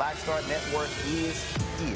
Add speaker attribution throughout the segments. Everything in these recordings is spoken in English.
Speaker 1: Black Star Network is here.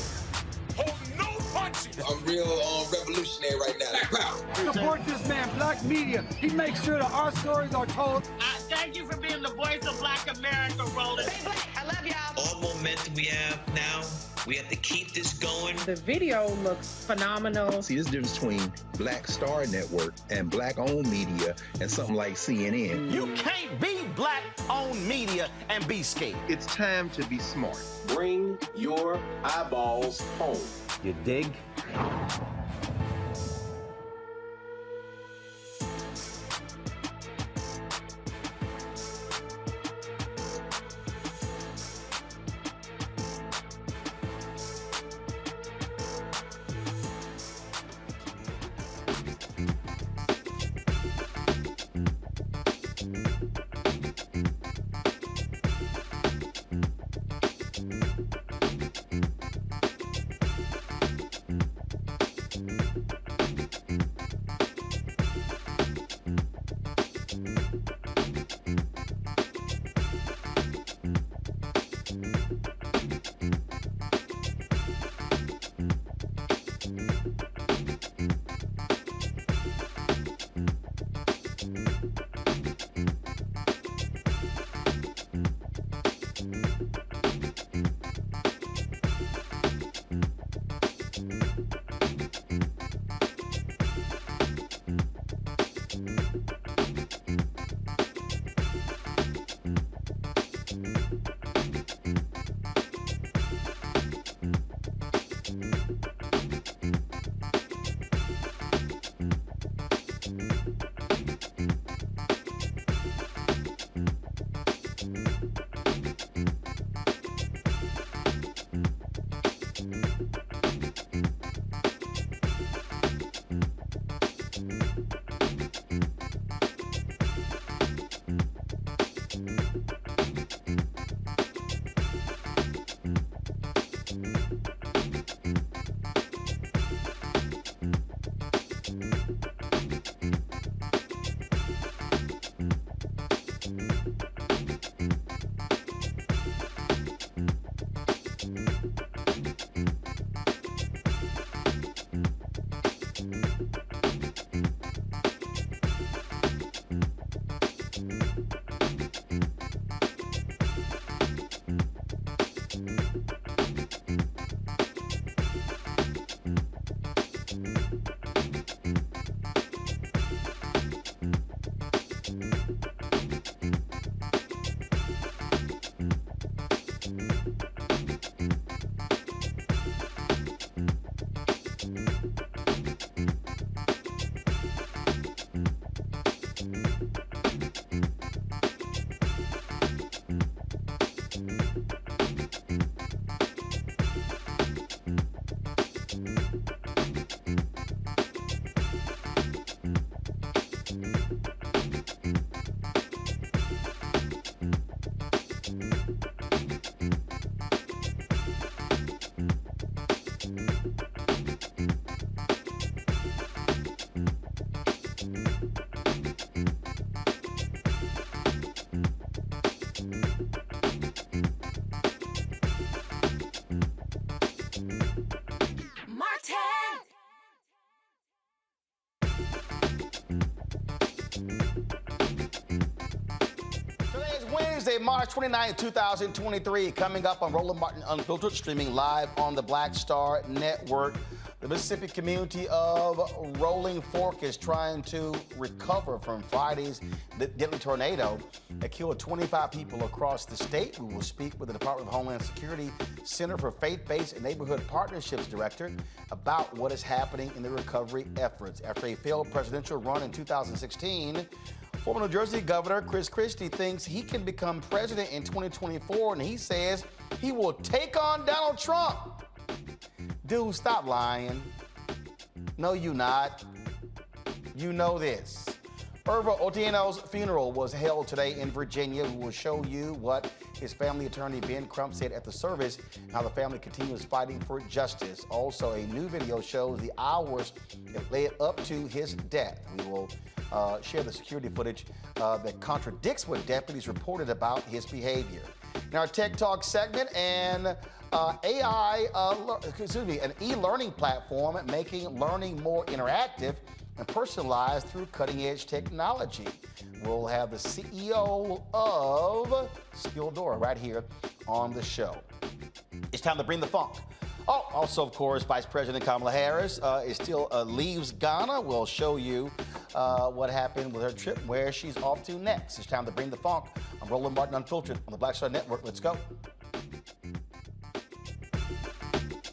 Speaker 2: Hold no punches!
Speaker 3: I'm real revolutionary right now. Black power.
Speaker 4: Support this man, Black Media. He makes sure that our stories are told.
Speaker 5: Thank you for being the voice of Black America, Roland.
Speaker 6: Stay black. I love y'all.
Speaker 7: All momentum we have now, we have to keep this going.
Speaker 8: The video looks phenomenal.
Speaker 9: See, this difference between Black Star Network and Black-owned media and something like CNN.
Speaker 1: You can't be Black-owned media and be scared.
Speaker 10: It's time to be smart.
Speaker 11: Bring your eyeballs home.
Speaker 1: You dig? Tuesday, March 29, 2023, coming up on Roland Martin Unfiltered, streaming live on the Black Star Network. The Mississippi community of Rolling Fork is trying to recover from Friday's deadly tornado that killed 25 people across the state. We will speak with the Department of Homeland Security Center for Faith-Based and Neighborhood Partnerships Director about what is happening in the recovery efforts. After a failed presidential run in 2016, former New Jersey Governor Chris Christie thinks he can become president in 2024, and he says he will take on Donald Trump. Dude, stop lying. No, you not. You know this. Irvo Otieno's funeral was held today in Virginia. We will show you what his family attorney, Ben Crump, said at the service, and how the family continues fighting for justice. Also, a new video shows the hours that led up to his death. We will share the security footage that contradicts what deputies reported about his behavior. In our Tech Talk segment, an an e-learning platform making learning more interactive and personalized through cutting-edge technology. We'll have the CEO of Skilldora right here on the show. It's time to bring the funk. Oh, also, of course, Vice President Kamala Harris is still leaves Ghana. We'll show you what happened with her trip, where she's off to next. It's time to bring the funk. I'm Roland Martin Unfiltered on the Black Star Network. Let's go.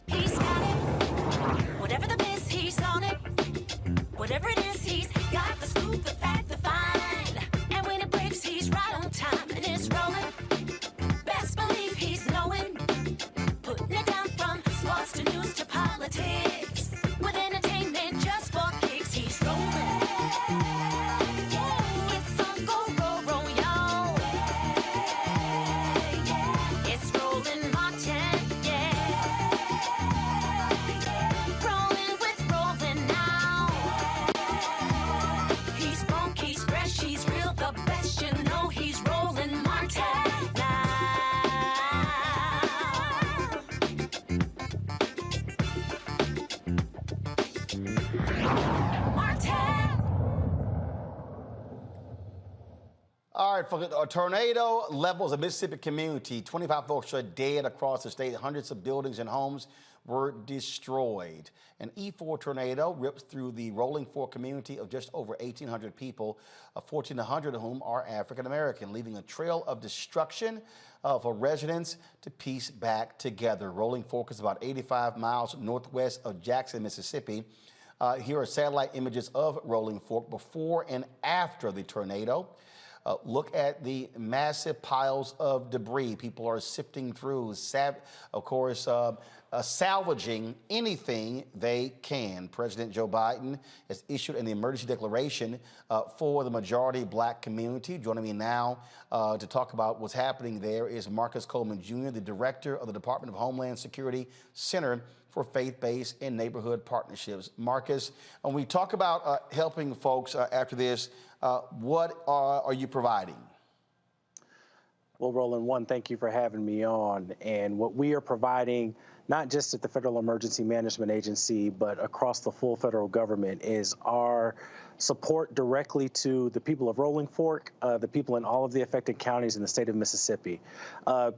Speaker 6: He's got it. Whatever the miss, he's on it. Whatever it is, he's got the scoop, the fact, the find. And when it breaks, he's right on time, and it's rolling. Best believe he's knowing. Putting it down from sports to news to politics. With entertainment just for kicks, he's rolling. It's on Go Roll Roll, y'all. It's Roland Martin, yeah. Rolling with Roland now. He's funk, he's fresh, he's real, the best, you know he's Roland Martin now.
Speaker 1: All right, folks, a tornado levels a Mississippi community. 25 folks are dead across the state. Hundreds of buildings and homes were destroyed. An E4 tornado rips through the Rolling Fork community of just over 1,800 people, 1,400 of whom are African American, leaving a trail of destruction for residents to piece back together. Rolling Fork is about 85 miles northwest of Jackson, Mississippi. Here are satellite images of Rolling Fork before and after the tornado. Look at the massive piles of debris people are sifting through, salvaging anything they can. President Joe Biden has issued an emergency declaration for the majority black community. Joining me now to talk about what's happening there is Marcus Coleman Jr., the director of the Department of Homeland Security Center for Faith-Based and Neighborhood Partnerships. Marcus, when we talk about helping folks after this, what are you providing?
Speaker 10: Well, Roland, one, thank you for having me on. And what we are providing, not just at the Federal Emergency Management Agency, but across the full federal government, is our support directly to the people of Rolling Fork, the people in all of the affected counties in the state of Mississippi.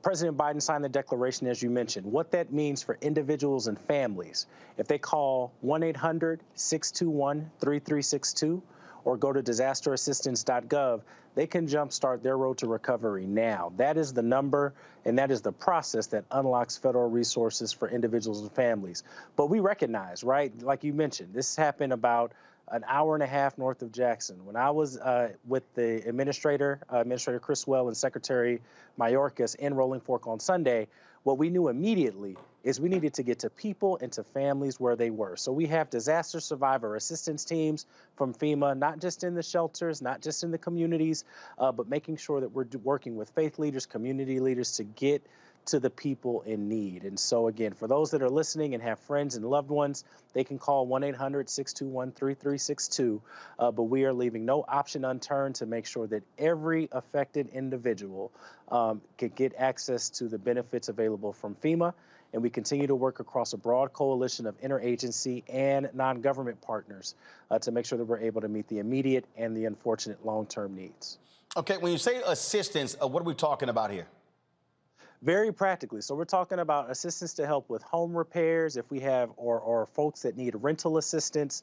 Speaker 10: President Biden signed the declaration, as you mentioned. What that means for individuals and families, if they call 1-800-621-3362 or go to disasterassistance.gov, they can jumpstart their road to recovery now. That is the number, and that is the process that unlocks federal resources for individuals and families. But we recognize, right, like you mentioned, this happened about an hour and a half north of Jackson. When I was with the Administrator Criswell, and Secretary Mayorkas in Rolling Fork on Sunday, what we knew immediately is we needed to get to people and to families where they were. So we have disaster survivor assistance teams from FEMA, not just in the shelters, not just in the communities, but making sure that we're working with faith leaders, community leaders to get to the people in need. And so again, for those that are listening and have friends and loved ones, they can call 1-800-621-3362. But we are leaving no option unturned to make sure that every affected individual can get access to the benefits available from FEMA. And we continue to work across a broad coalition of interagency and non-government partners to make sure that we're able to meet the immediate and the unfortunate long-term needs.
Speaker 1: Okay, when you say assistance, what are we talking about here?
Speaker 10: Very practically. So we're talking about assistance to help with home repairs if we have, or folks that need rental assistance,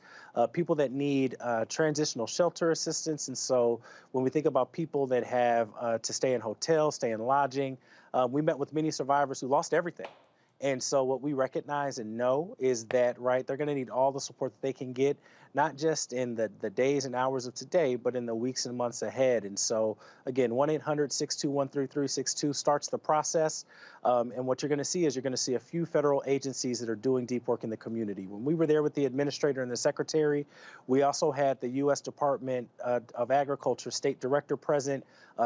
Speaker 10: people that need transitional shelter assistance. And so when we think about people that have to stay in hotels, stay in lodging, we met with many survivors who lost everything. And so what we recognize and know is that, right, they're going to need all the support that they can get, not just in the days and hours of today, but in the weeks and months ahead. And so, again, 1-800-621-3362 starts the process. And what you're going to see is you're going to see a few federal agencies that are doing deep work in the community. When we were there with the administrator and the secretary, we also had the U.S. Department of Agriculture State Director present,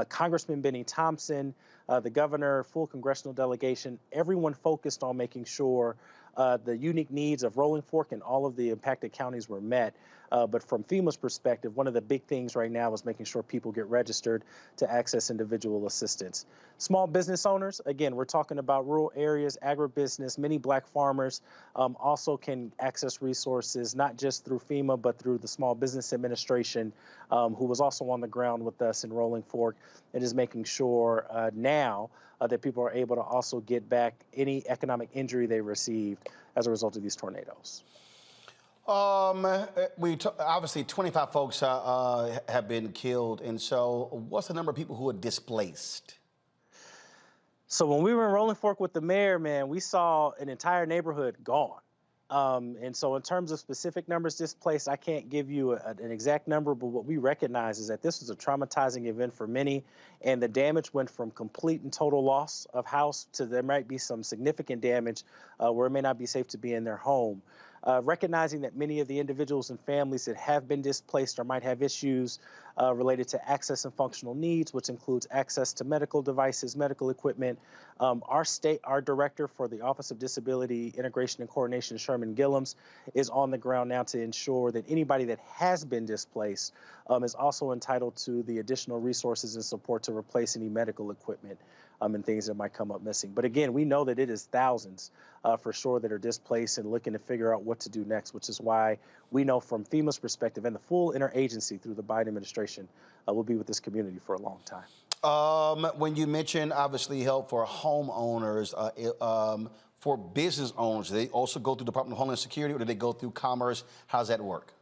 Speaker 10: Congressman Benny Thompson, the governor, full congressional delegation, everyone focused on making sure the unique needs of Rolling Fork and all of the impacted counties were met. But from FEMA's perspective, one of the big things right now is making sure people get registered to access individual assistance. Small business owners, again, we're talking about rural areas, agribusiness, many Black farmers also can access resources, not just through FEMA, but through the Small Business Administration, who was also on the ground with us in Rolling Fork, and is making sure now that people are able to also get back any economic injury they received as a result of these tornadoes.
Speaker 1: Obviously 25 folks have been killed, and so what's the number of people who are displaced?
Speaker 10: So when we were in Rolling Fork with the mayor, man, we saw an entire neighborhood gone. And so in terms of specific numbers displaced, I can't give you an exact number, but what we recognize is that this was a traumatizing event for many, and the damage went from complete and total loss of house to there might be some significant damage where it may not be safe to be in their home. Recognizing that many of the individuals and families that have been displaced or might have issues related to access and functional needs, which includes access to medical devices, medical equipment. Our director for the Office of Disability Integration and Coordination, Sherman Gillums, is on the ground now to ensure that anybody that has been displaced is also entitled to the additional resources and support to replace any medical equipment and things that might come up missing. But again, we know that it is thousands for sure that are displaced and looking to figure out what to do next, which is why we know from FEMA's perspective and the full interagency through the Biden administration will be with this community for a long time.
Speaker 1: When you mention obviously help for homeowners, for business owners, do they also go through the Department of Homeland Security, or do they go through Commerce? How does that work?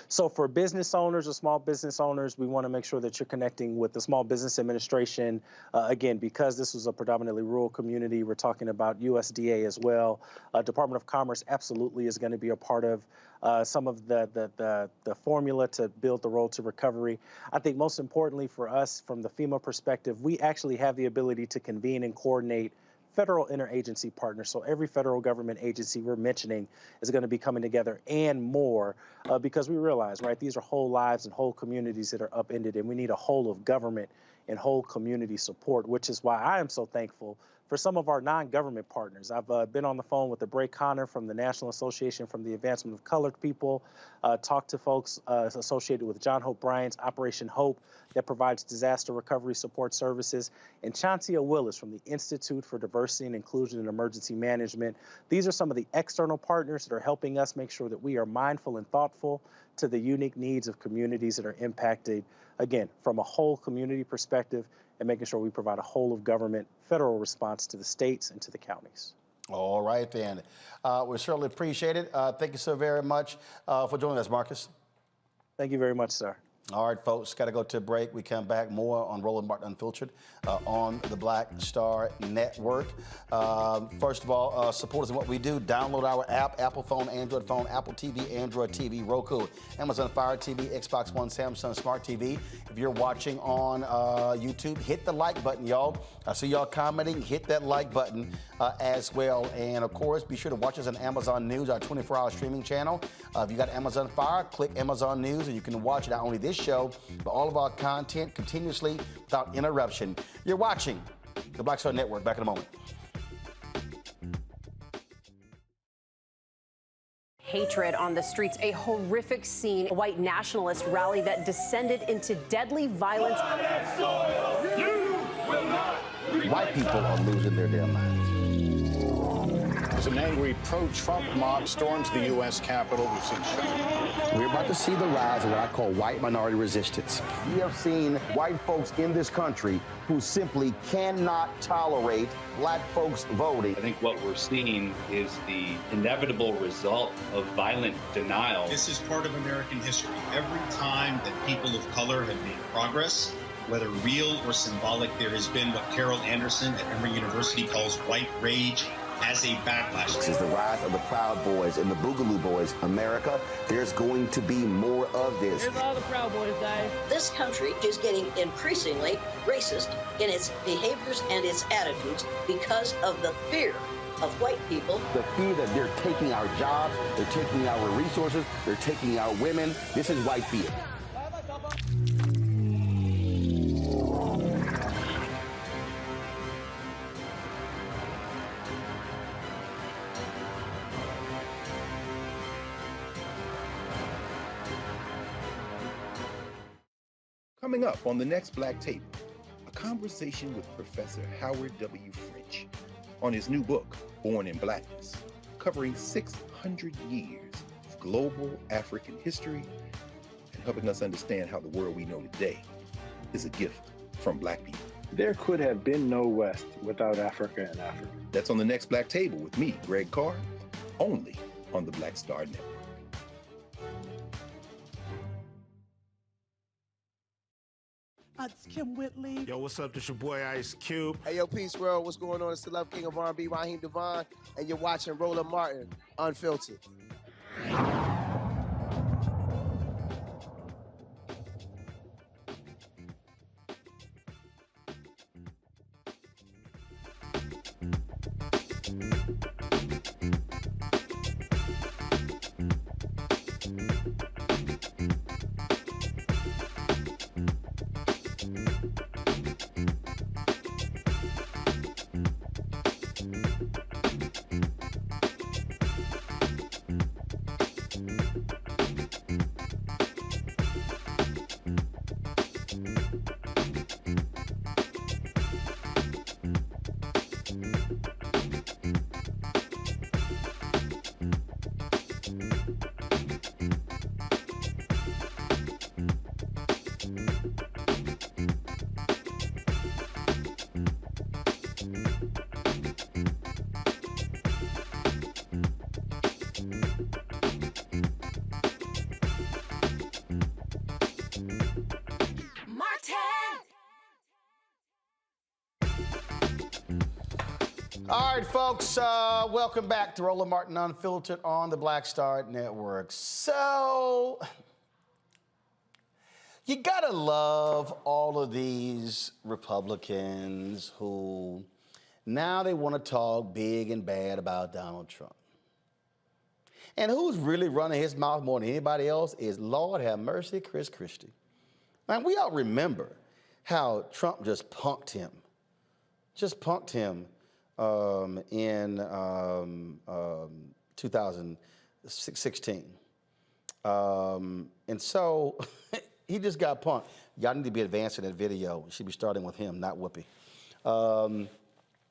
Speaker 10: So for business owners or small business owners, we want to make sure that you're connecting with the Small Business Administration. Again, because this was a predominantly rural community, we're talking about USDA as well. Department of Commerce absolutely is going to be a part of some of the formula to build the road to recovery. I think most importantly for us, from the FEMA perspective, we actually have the ability to convene and coordinate federal interagency partners. So every federal government agency we're mentioning is going to be coming together and more because we realize, right, these are whole lives and whole communities that are upended, and we need a whole of government and whole community support, which is why I am so thankful for some of our non-government partners. I've been on the phone with Bray Connor from the National Association for the Advancement of Colored People, talked to folks associated with John Hope Bryant's Operation Hope that provides disaster recovery support services, and Chauncia Willis from the Institute for Diversity and Inclusion and Emergency Management. These are some of the external partners that are helping us make sure that we are mindful and thoughtful to the unique needs of communities that are impacted, again, from a whole community perspective, and making sure we provide a whole of government federal response to the states and to the counties.
Speaker 1: All right, then. We certainly appreciate it. Thank you so very much for joining us, Marcus.
Speaker 10: Thank you very much, sir.
Speaker 1: All right, folks, got to go to a break. We come back more on Roland Martin Unfiltered on the Black Star Network. First of all, support us in what we do. Download our app, Apple phone, Android phone, Apple TV, Android TV, Roku, Amazon Fire TV, Xbox One, Samsung Smart TV. If you're watching on YouTube, hit the like button, y'all. I see y'all commenting. Hit that like button as well. And, of course, be sure to watch us on Amazon News, our 24-hour streaming channel. If you got Amazon Fire, click Amazon News, and you can watch not only this show, but all of our content continuously without interruption. You're watching the Black Star Network. Back in a moment.
Speaker 12: Hatred on the streets, a horrific scene, a white nationalist rally that descended into deadly violence.
Speaker 1: White people are losing their damn minds.
Speaker 13: As an angry pro-Trump mob storms the U.S. Capitol, we've seen shots.
Speaker 1: We're about to see the rise of what I call white minority resistance. We have seen white folks in this country who simply cannot tolerate black folks voting.
Speaker 14: I think what we're seeing is the inevitable result of violent denial.
Speaker 15: This is part of American history. Every time that people of color have made progress, whether real or symbolic, there has been what Carol Anderson at Emory University calls white rage as a backlash.
Speaker 1: This is the rise of the Proud Boys and the Boogaloo Boys. America, there's going to be more of this.
Speaker 16: Here's all the Proud Boys, guys.
Speaker 17: This country is getting increasingly racist in its behaviors and its attitudes because of the fear of white people.
Speaker 1: The fear that they're taking our jobs, they're taking our resources, they're taking our women. This is white fear.
Speaker 9: Coming up on the next Black Table, a conversation with Professor Howard W. French on his new book, Born in Blackness, covering 600 years of global African history and helping us understand how the world we know today is a gift from Black people.
Speaker 10: There could have been no West without Africa and Africa.
Speaker 9: That's on the next Black Table with me, Greg Carr, only on the Black Star Network.
Speaker 18: It's Kim Whitley.
Speaker 19: Yo, what's up? This your boy Ice Cube.
Speaker 20: Hey, yo, Peace World. What's going on? It's the Love King of R&B, Raheem Devon, and you're watching Roland Martin, Unfiltered.
Speaker 1: All right, folks, welcome back to Roland Martin Unfiltered on the Black Star Network. So, you gotta love all of these Republicans who now they want to talk big and bad about Donald Trump. And who's really running his mouth more than anybody else is, Lord have mercy, Chris Christie. Man, we all remember how Trump just punked him. In 2016. And so he just got punked. Y'all need to be advancing that video. You should be starting with him, not Whoopi.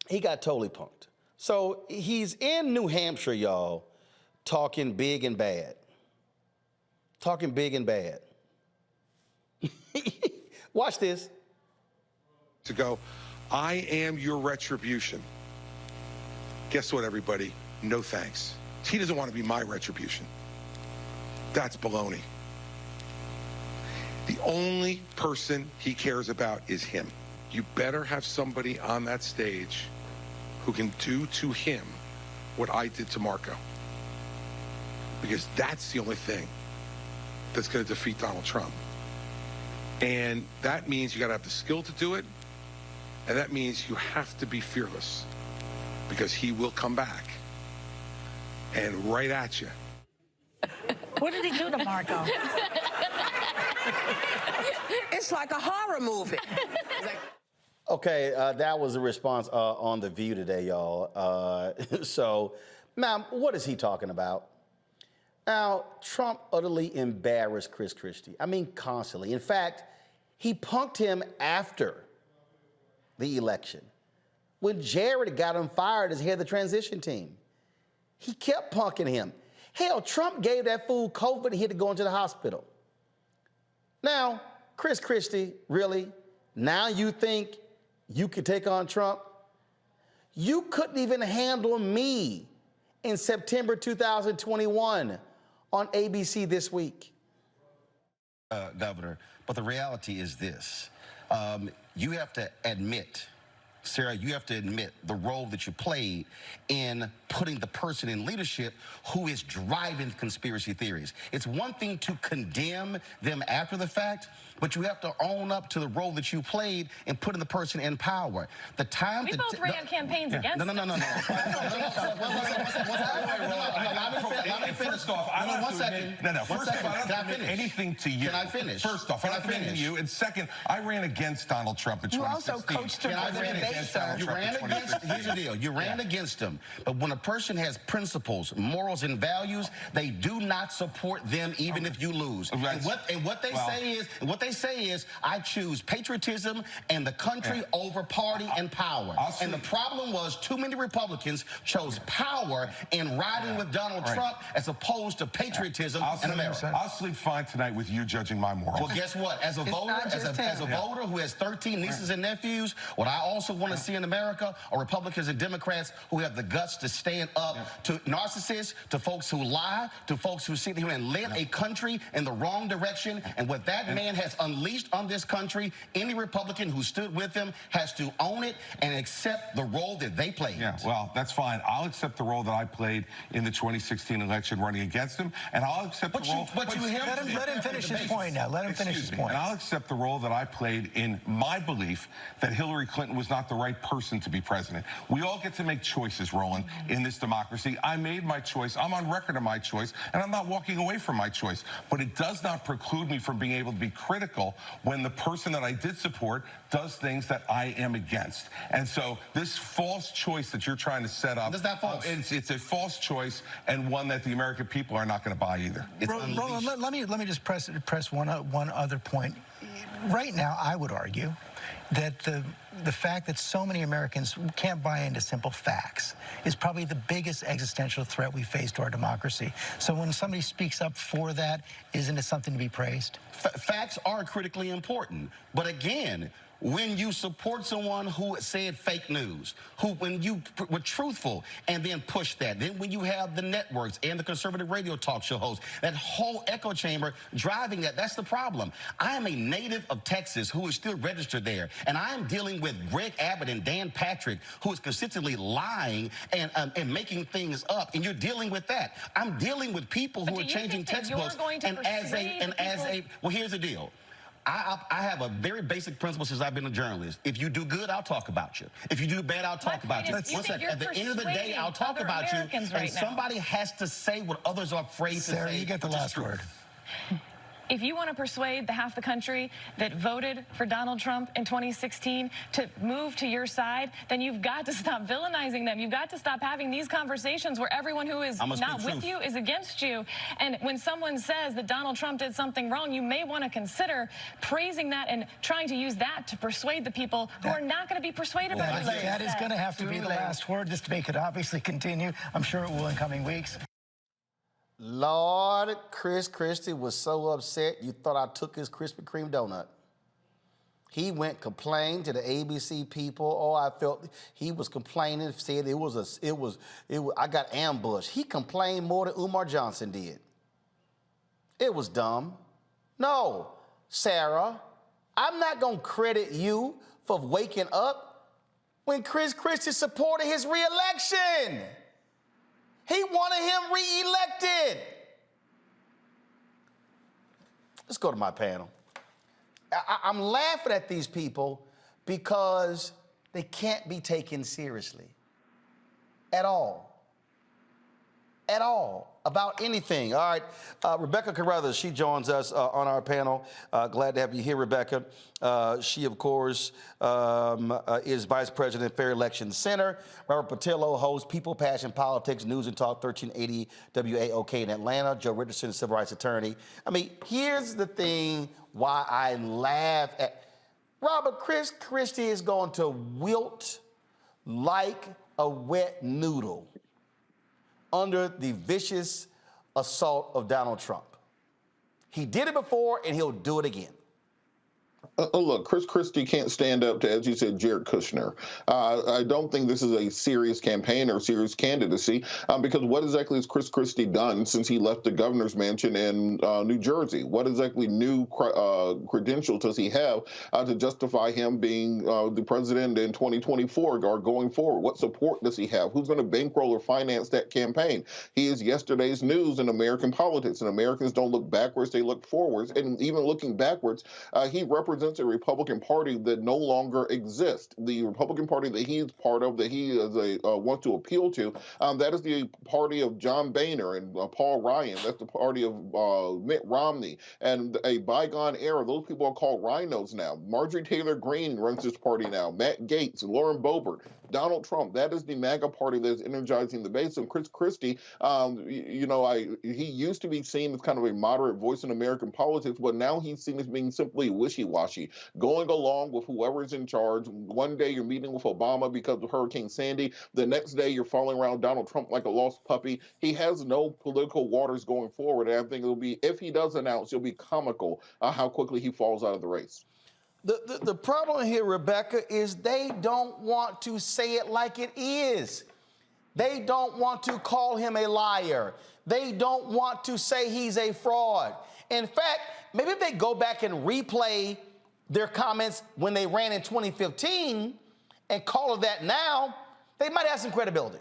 Speaker 1: He got totally punked. So he's in New Hampshire, y'all, talking big and bad. Talking big and bad. Watch this.
Speaker 21: To go, I am your retribution. Guess what, everybody? No thanks. He doesn't want to be my retribution. That's baloney. The only person he cares about is him. You better have somebody on that stage who can do to him what I did to Marco. Because that's the only thing that's going to defeat Donald Trump. And that means you got to have the skill to do it. And that means you have to be fearless. Because he will come back and right at you.
Speaker 18: What did he do to Marco?
Speaker 22: It's like a horror movie.
Speaker 1: Okay, that was a response on The View today, y'all. So, now, what is he talking about? Now, Trump utterly embarrassed Chris Christie. I mean, constantly. In fact, he punked him after the election, when Jared got him fired as head of the transition team. He kept punking him. Hell, Trump gave that fool COVID and he had to go into the hospital. Now, Chris Christie, really? Now you think you could take on Trump? You couldn't even handle me in September 2021 on ABC This Week.
Speaker 2: Governor, but the reality is this. You have to admit, Sarah, you have to admit the role that you played in putting the person in leadership who is driving conspiracy theories. It's one thing to condemn them after the fact, but you have to own up to the role that you played in putting the person in power. The time
Speaker 16: we both ran campaigns against
Speaker 2: No. Let me finish.
Speaker 21: First off, I don't
Speaker 2: First off, I don't admit anything to you.
Speaker 1: Can I finish?
Speaker 21: First off, I don't admit to you. And second, I ran against Donald Trump in 2016.
Speaker 22: You also coached him for the debate, sir.
Speaker 2: You ran against, here's the deal, you ran against him. But when a person has principles, morals, and values, they do not support them even if you lose. And what they say is, I choose patriotism and the country over party and power. And the problem was too many Republicans chose power in riding with Donald Trump as opposed to patriotism in America.
Speaker 21: I'll sleep fine tonight with you judging my morals.
Speaker 2: Well, guess what? As a voter, as a voter who has 13 nieces and nephews, what I also want to see in America are Republicans and Democrats who have the guts to stand up to narcissists, to folks who lie, to folks who sit here and lead a country in the wrong direction. And what that man has unleashed on this country, any Republican who stood with him has to own it and accept the role that they played.
Speaker 21: Yeah, well, that's fine. I'll accept the role that I played in the 2016 election running against him, and I'll accept the role...
Speaker 23: Let him finish his point now. Let him finish his point.
Speaker 21: And I'll accept the role that I played in my belief that Hillary Clinton was not the right person to be president. We all get to make choices, Roland, in this democracy. I made my choice. I'm on record of my choice, and I'm not walking away from my choice. But it does not preclude me from being able to be critical when the person that I did support does things that I am against. And so this false choice that you're trying to set up, it's a false choice and one that the American people are not going to buy either.
Speaker 23: Roland, let me just press one other point. Right now, I would argue that the fact that so many Americans can't buy into simple facts is probably the biggest existential threat we face to our democracy. So when somebody speaks up for that, isn't it something to be praised?
Speaker 2: Facts are critically important. But again, when you support someone who said fake news, when you were truthful and then push that, then when you have the networks and the conservative radio talk show hosts, that whole echo chamber driving that's the problem. I am a native of Texas who is still registered there, and I am dealing with Greg Abbott and Dan Patrick, who is consistently lying and making things up, and you're dealing with that. I'm dealing with people who are changing textbooks, well, here's the deal. I have a very basic principle since I've been a journalist. If you do good, I'll talk about you. If you do bad, I'll talk about you. At the end of the day, I'll talk about you, and somebody has to say what others are afraid to say.
Speaker 23: Sarah, you get the last word.
Speaker 16: If you want to persuade the half the country that voted for Donald Trump in 2016 to move to your side, then you've got to stop villainizing them. You've got to stop having these conversations where everyone who is not with you is against you. And when someone says that Donald Trump did something wrong, you may want to consider praising that and trying to use that to persuade the people who are not going to be persuaded by what you said.
Speaker 23: That is going to have to be the last word, just to make it obviously continue. I'm sure it will in coming weeks.
Speaker 1: Lord, Chris Christie was so upset you thought I took his Krispy Kreme donut. He went complained to the ABC people. Oh, I felt he was complaining, said I got ambushed. He complained more than Umar Johnson did. It was dumb. No, Sarah, I'm not going to credit you for waking up when Chris Christie supported his reelection. He wanted him reelected. Let's go to my panel. I'm laughing at these people because they can't be taken seriously at all. At all. About anything. All right, Rebecca Carruthers, she joins us on our panel. Glad to have you here, Rebecca. She, of course, is Vice President, Fair Election Center. Robert Patillo hosts People, Passion, Politics, News and Talk, 1380 WAOK in Atlanta. Joe Richardson, civil rights attorney. I mean, here's the thing why I laugh at Robert. Chris Christie is going to wilt like a wet noodle under the vicious assault of Donald Trump. He did it before, and he'll do it again.
Speaker 3: Look, Chris Christie can't stand up to, as you said, Jared Kushner. I don't think this is a serious campaign or serious candidacy because what exactly has Chris Christie done since he left the governor's mansion in New Jersey? What exactly new credentials does he have to justify him being the president in 2024 or going forward? What support does he have? Who's going to bankroll or finance that campaign? He is yesterday's news in American politics, and Americans don't look backwards, they look forwards. And even looking backwards, he represents a Republican Party that no longer exists. The Republican Party that he is part of, that he is wants to appeal to, that is the party of John Boehner and Paul Ryan. That's the party of Mitt Romney. And a bygone era, those people are called rhinos now. Marjorie Taylor Greene runs this party now. Matt Gaetz, Lauren Boebert, Donald Trump. That is the MAGA party that is energizing the base. And Chris Christie, he used to be seen as kind of a moderate voice in American politics, but now he's seen as being simply wishy-washy, going along with whoever is in charge. One day you're meeting with Obama because of Hurricane Sandy. The next day you're following around Donald Trump like a lost puppy. He has no political waters going forward. And I think it'll be, if he does announce, it'll be comical how quickly he falls out of the race.
Speaker 1: The problem here, Rebecca, is they don't want to say it like it is. They don't want to call him a liar. They don't want to say he's a fraud. In fact, maybe if they go back and replay their comments when they ran in 2015 and call it that now, they might have some credibility.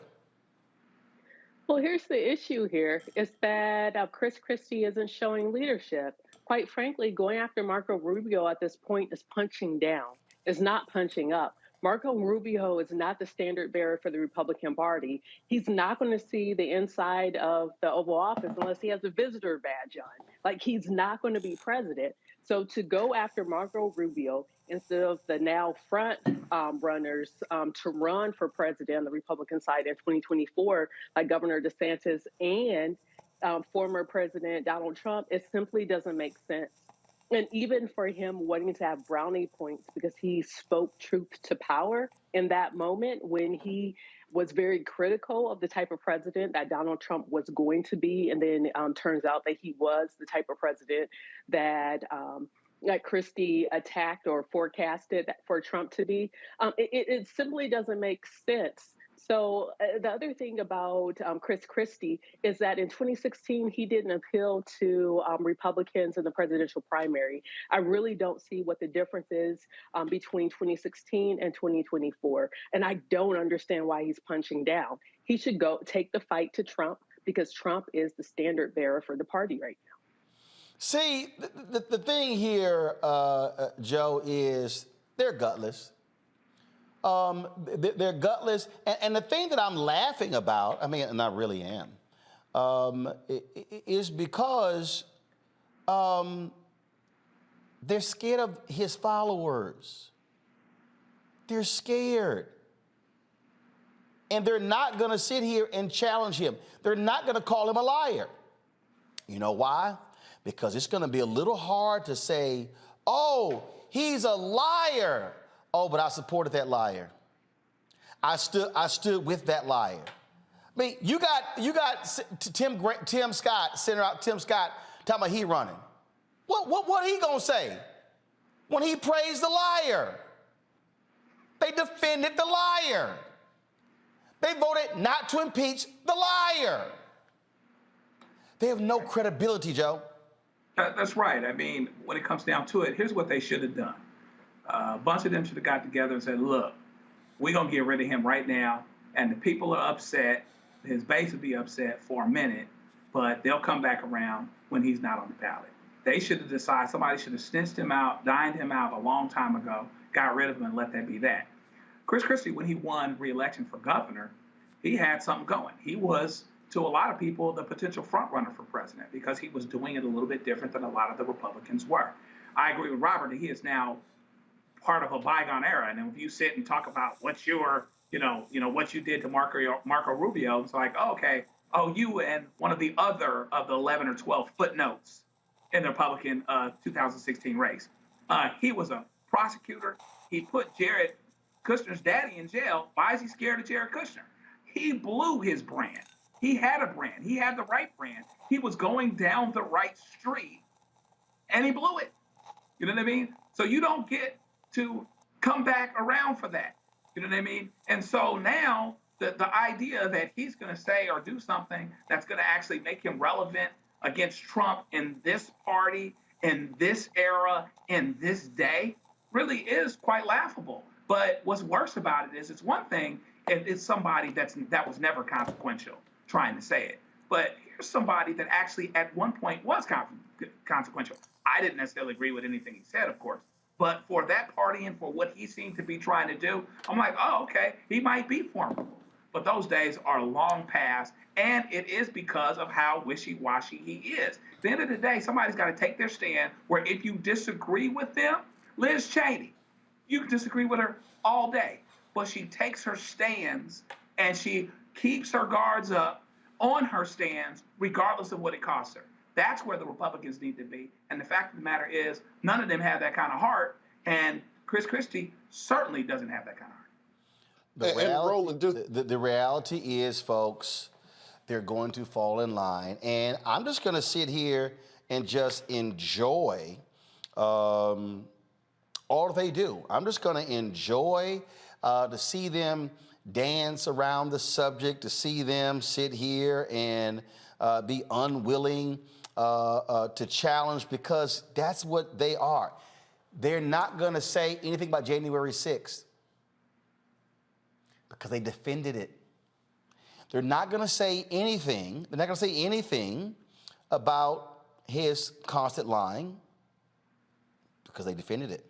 Speaker 8: Well, here's the issue here is that Chris Christie isn't showing leadership. Quite frankly, going after Marco Rubio at this point is punching down, is not punching up. Marco Rubio is not the standard bearer for the Republican Party. He's not going to see the inside of the Oval Office unless he has a visitor badge on. Like, he's not going to be president. So to go after Marco Rubio instead of the now front runners to run for president on the Republican side in 2024, like Governor DeSantis and former President Donald Trump, it simply doesn't make sense. And even for him wanting to have brownie points because he spoke truth to power in that moment when he was very critical of the type of president that Donald Trump was going to be. And then turns out that he was the type of president that Christie attacked or forecasted for Trump to be. It simply doesn't make sense. So the other thing about Chris Christie is that in 2016, he didn't appeal to Republicans in the presidential primary. I really don't see what the difference is between 2016 and 2024. And I don't understand why he's punching down. He should go take the fight to Trump because Trump is the standard bearer for the party right now.
Speaker 1: See, the thing here, Joe, is they're gutless. They're gutless. And the thing that I'm laughing about, I mean, and I really am, is because they're scared of his followers. They're scared. And they're not going to sit here and challenge him. They're not going to call him a liar. You know why? Because it's going to be a little hard to say, oh, he's a liar. Oh, but I supported that liar. I stood with that liar. I mean, you got Tim Scott, Senator Tim Scott, talking about he running. What he gonna say when he praised the liar? They defended the liar. They voted not to impeach the liar. They have no credibility, Joe.
Speaker 4: That's right. I mean, when it comes down to it, here's what they should have done. A bunch of them should have got together and said, look, we're going to get rid of him right now. And the people are upset. His base will be upset for a minute, but they'll come back around when he's not on the ballot. They should have decided, somebody should have snitched him out, dined him out a long time ago, got rid of him and let that be that. Chris Christie, when he won re-election for governor, he had something going. He was, to a lot of people, the potential front runner for president because he was doing it a little bit different than a lot of the Republicans were. I agree with Robert that he is now part of a bygone era. And if you sit and talk about what your, what you did to Marco Rubio, it's like, oh, okay, oh, you and one of the other of the 11 or 12 footnotes in the Republican 2016 race. He was a prosecutor. He put Jared Kushner's daddy in jail. Why is he scared of Jared Kushner? He blew his brand. He had a brand. He had the right brand. He was going down the right street, and he blew it. You know what I mean? So you don't get to come back around for that. You know what I mean? And so now the idea that he's going to say or do something that's going to actually make him relevant against Trump in this party, in this era, in this day, really is quite laughable. But what's worse about it is it's one thing if it's somebody that was never consequential trying to say it. But here's somebody that actually at one point was consequential. I didn't necessarily agree with anything he said, of course. But for that party and for what he seemed to be trying to do, I'm like, oh, okay, he might be formidable. But those days are long past, and it is because of how wishy-washy he is. At the end of the day, somebody's got to take their stand where if you disagree with them, Liz Cheney, you can disagree with her all day, but she takes her stands and she keeps her guards up on her stands regardless of what it costs her. That's where the Republicans need to be. And the fact of the matter is, none of them have that kind of heart, and Chris Christie certainly doesn't have that kind of heart.
Speaker 1: The reality is, folks, they're going to fall in line. And I'm just going to sit here and just enjoy all they do. I'm just going to enjoy to see them dance around the subject, to see them sit here and be unwilling to challenge, because that's what they are. They're not going to say anything about January 6th because they defended it. They're not going to say anything. They're not going to say anything about his constant lying because they defended it.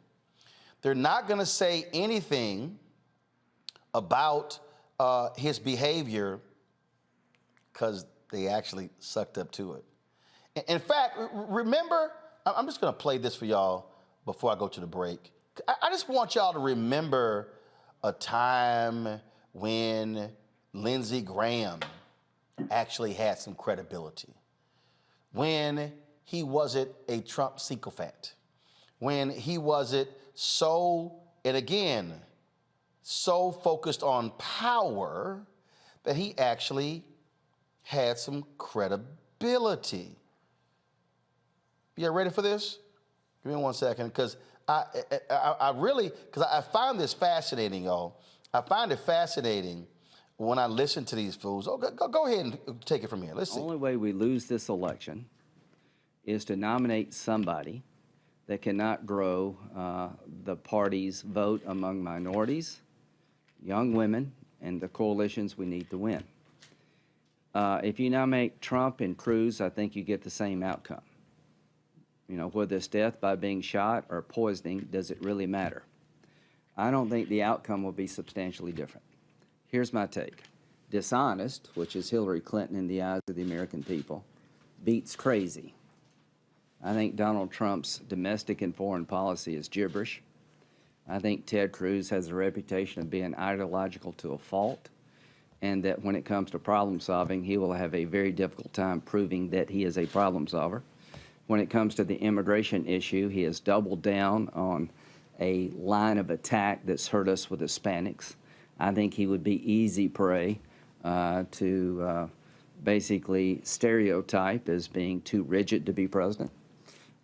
Speaker 1: They're not going to say anything about his behavior because they actually sucked up to it. In fact, remember, I'm just going to play this for y'all before I go to the break. I just want y'all to remember a time when Lindsey Graham actually had some credibility, when he wasn't a Trump sycophant, when he wasn't so, and again, so focused on power that he actually had some credibility. You ready for this? Give me 1 second, because I really, because I find this fascinating, y'all. I find it fascinating when I listen to these fools. Oh, go ahead and take it from here. Let's see.
Speaker 5: The only way we lose this election is to nominate somebody that cannot grow the party's vote among minorities, young women, and the coalitions we need to win. If you nominate Trump and Cruz, I think you get the same outcome. You know, whether it's death by being shot or poisoning, does it really matter? I don't think the outcome will be substantially different. Here's my take. Dishonest, which is Hillary Clinton in the eyes of the American people, beats crazy. I think Donald Trump's domestic and foreign policy is gibberish. I think Ted Cruz has a reputation of being ideological to a fault, and that when it comes to problem solving, he will have a very difficult time proving that he is a problem solver. When it comes to the immigration issue, he has doubled down on a line of attack that's hurt us with Hispanics. I think he would be easy prey to basically stereotype as being too rigid to be president.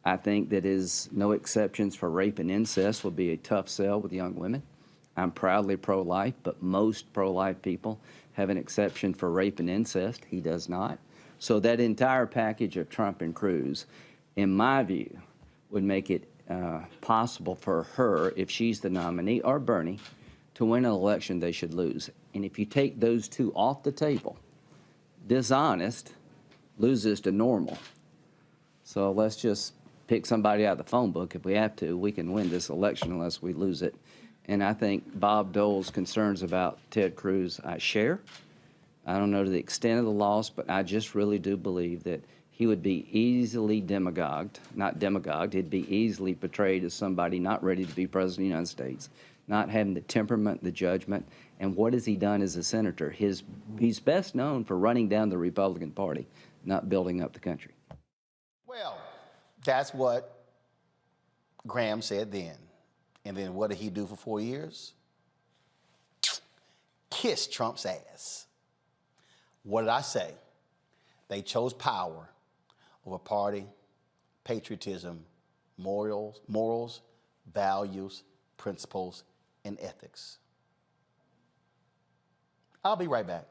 Speaker 5: I think that his no exceptions for rape and incest will be a tough sell with young women. I'm proudly pro-life, but most pro-life people have an exception for rape and incest. He does not. So that entire package of Trump and Cruz, in my view, would make it possible for her, if she's the nominee, or Bernie, to win an election they should lose. And if you take those two off the table, dishonest loses to normal. So let's just pick somebody out of the phone book. If we have to, we can win this election unless we lose it. And I think Bob Dole's concerns about Ted Cruz I share. I don't know to the extent of the loss, but I just really do believe that he would be easily demagogued, he'd be easily portrayed as somebody not ready to be president of the United States, not having the temperament, the judgment. And what has he done as a senator? He's best known for running down the Republican Party, not building up the country.
Speaker 1: Well, that's what Graham said then. And then what did he do for 4 years? Kiss Trump's ass. What did I say? They chose power over party, patriotism, morals, values, principles, and ethics. I'll be right back.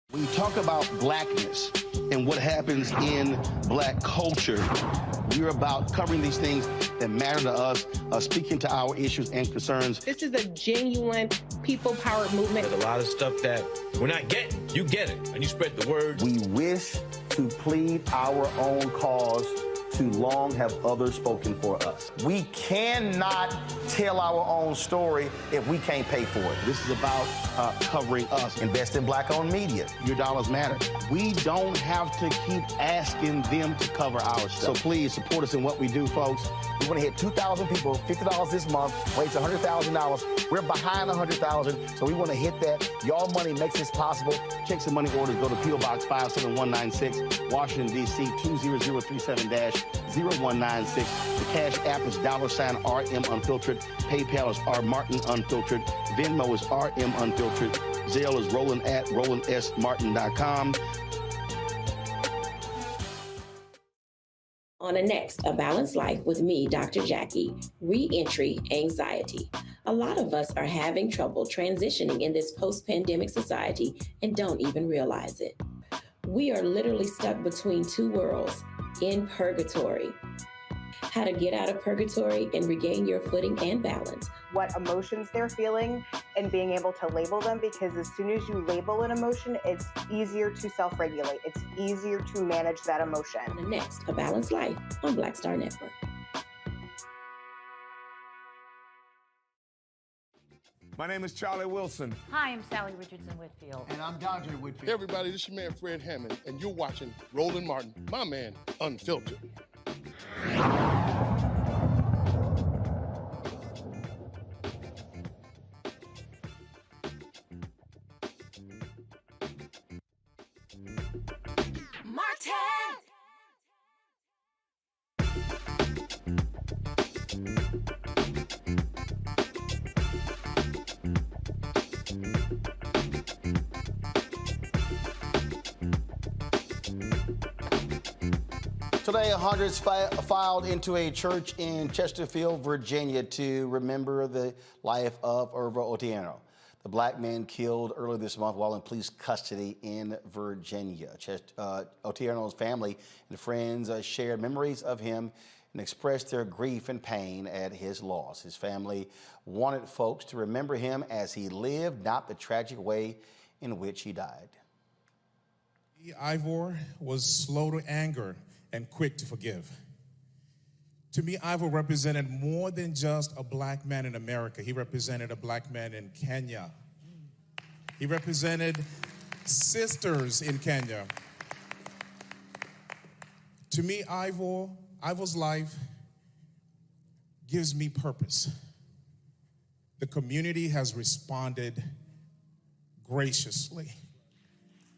Speaker 2: When you talk about blackness and what happens in black culture, we're about covering these things that matter to us, speaking to our issues and concerns.
Speaker 6: This is a genuine people-powered movement.
Speaker 7: There's a lot of stuff that we're not getting. You get it, and you spread the word.
Speaker 1: We wish to plead our own cause. Too long have others spoken for us. We cannot tell our own story if we can't pay for it.
Speaker 2: This is about covering us.
Speaker 1: Invest in black-owned media.
Speaker 2: Your dollars matter. We don't have to keep asking them to cover our stuff. So please support us in what we do, folks.
Speaker 1: We want to hit 2,000 people, $50 this month, raise $100,000. We're behind 100,000, so we want to hit that. Your money makes this possible.
Speaker 2: Checks and money orders go to P.O. Box 57196, Washington, D.C. 20037-0196. The Cash App is $RM Unfiltered. PayPal is R Martin Unfiltered. Venmo is RM Unfiltered. Zelle is Roland at RolandSMartin.com.
Speaker 11: On the next A Balanced Life with me, Dr. Jackie, Re-Entry Anxiety. A lot of us are having trouble transitioning in this post-pandemic society and don't even realize it. We are literally stuck between two worlds, in purgatory. How to get out of purgatory and regain your footing and balance.
Speaker 24: What emotions they're feeling and being able to label them, because as soon as you label an emotion, it's easier to self-regulate. It's easier to manage that emotion.
Speaker 11: The next, A Balanced Life on Black Star Network.
Speaker 19: My name is Charlie Wilson.
Speaker 25: Hi, I'm Sally Richardson Whitfield.
Speaker 26: And I'm Dondre Whitfield.
Speaker 27: Hey everybody, this is your man Fred Hammond, and you're watching Roland Martin, my man, Unfiltered.
Speaker 1: Today, hundreds filed into a church in Chesterfield, Virginia, to remember the life of Irvo Otieno, the black man killed earlier this month while in police custody in Virginia. Otieno's family and friends shared memories of him and expressed their grief and pain at his loss. His family wanted folks to remember him as he lived, not the tragic way in which he died.
Speaker 28: Irvo was slow to anger and quick to forgive. To me, Irvo represented more than just a black man in America. He represented a black man in Kenya. He represented sisters in Kenya. To me, Irvo's life gives me purpose. The community has responded graciously.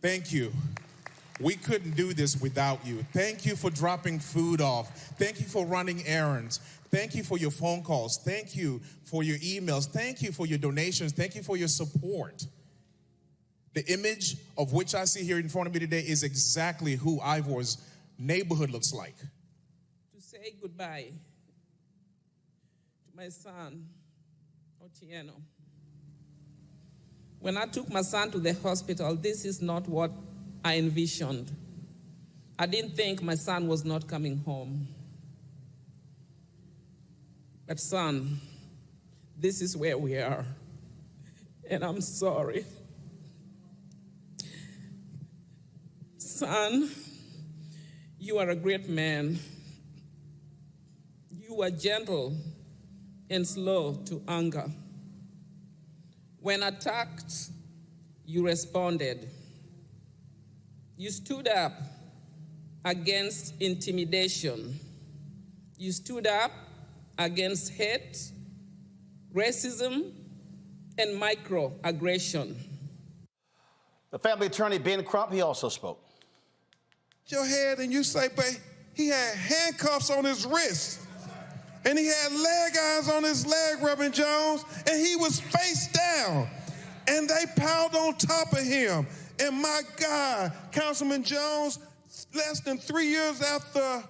Speaker 28: Thank you. We couldn't do this without you. Thank you for dropping food off. Thank you for running errands. Thank you for your phone calls. Thank you for your emails. Thank you for your donations. Thank you for your support. The image of which I see here in front of me today is exactly who Irvo's neighborhood looks like.
Speaker 29: To say goodbye to my son, Otieno. When I took my son to the hospital, this is not what I envisioned. I didn't think my son was not coming home. But son, this is where we are. And I'm sorry. Son, you are a great man. You are gentle and slow to anger. When attacked, you responded. You stood up against intimidation. You stood up against hate, racism, and microaggression.
Speaker 1: The family attorney, Ben Crump, he also spoke.
Speaker 28: your head and you say, but he had handcuffs on his wrist. And he had leg irons on his leg, Reverend Jones, and he was face down. And they piled on top of him. And my God, Councilman Jones, less than 3 years after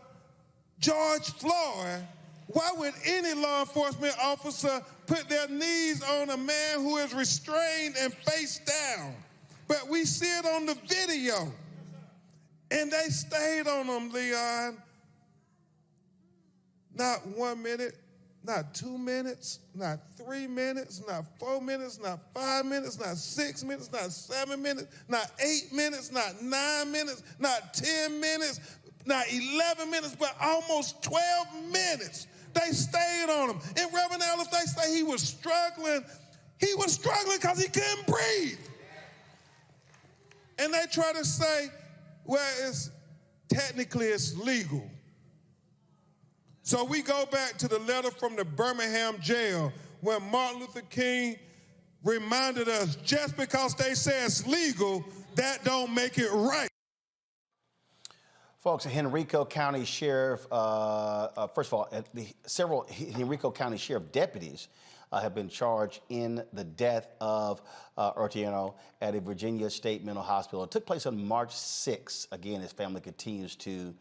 Speaker 28: George Floyd, why would any law enforcement officer put their knees on a man who is restrained and face down? But we see it on the video. And they stayed on him, Leon. Not 1 minute, not 2 minutes, not 3 minutes, not 4 minutes, not 5 minutes, not 6 minutes, not 7 minutes, not 8 minutes, not 9 minutes, not 10 minutes, not 11 minutes, but almost 12 minutes. They stayed on him. And Reverend Ellis, they say he was struggling because he couldn't breathe. And they try to say, well, technically it's legal. So we go back to the letter from the Birmingham jail when Martin Luther King reminded us, just because they say it's legal, that don't make it right.
Speaker 1: Folks, Henrico County Sheriff, first of all, several Henrico County Sheriff deputies have been charged in the death of Otieno at a Virginia State Mental Hospital. It took place on March 6th. Again, his family continues to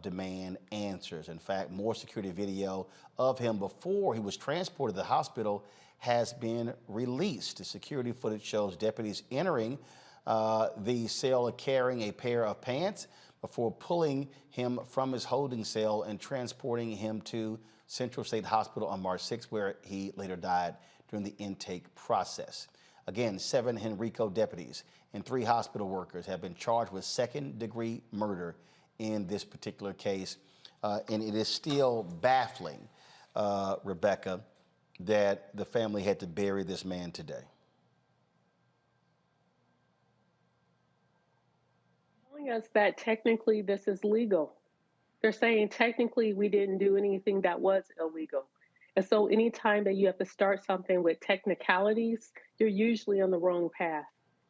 Speaker 1: demand answers. In fact, more security video of him before he was transported to the hospital has been released. The security footage shows deputies entering the cell carrying a pair of pants before pulling him from his holding cell and transporting him to Central State Hospital on March 6th, where he later died during the intake process. Again, 7 Henrico deputies and 3 hospital workers have been charged with second-degree murder in this particular case. And it is still baffling, Rebecca, that the family had to bury this man today.
Speaker 8: Telling us that technically this is legal. They're saying technically we didn't do anything that was illegal. And so anytime that you have to start something with technicalities, you're usually on the wrong path.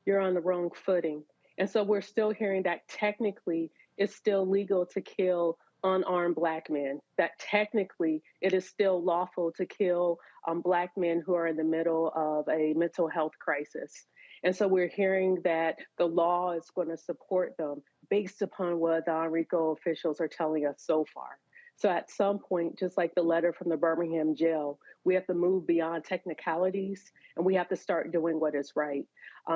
Speaker 8: You're on the wrong footing. And so we're still hearing that technically it's still legal to kill unarmed Black men, that technically it is still lawful to kill Black men who are in the middle of a mental health crisis. And so we're hearing that the law is going to support them based upon what the Henrico officials are telling us so far. So at some point, just like the letter from the Birmingham jail, we have to move beyond technicalities and we have to start doing what is right.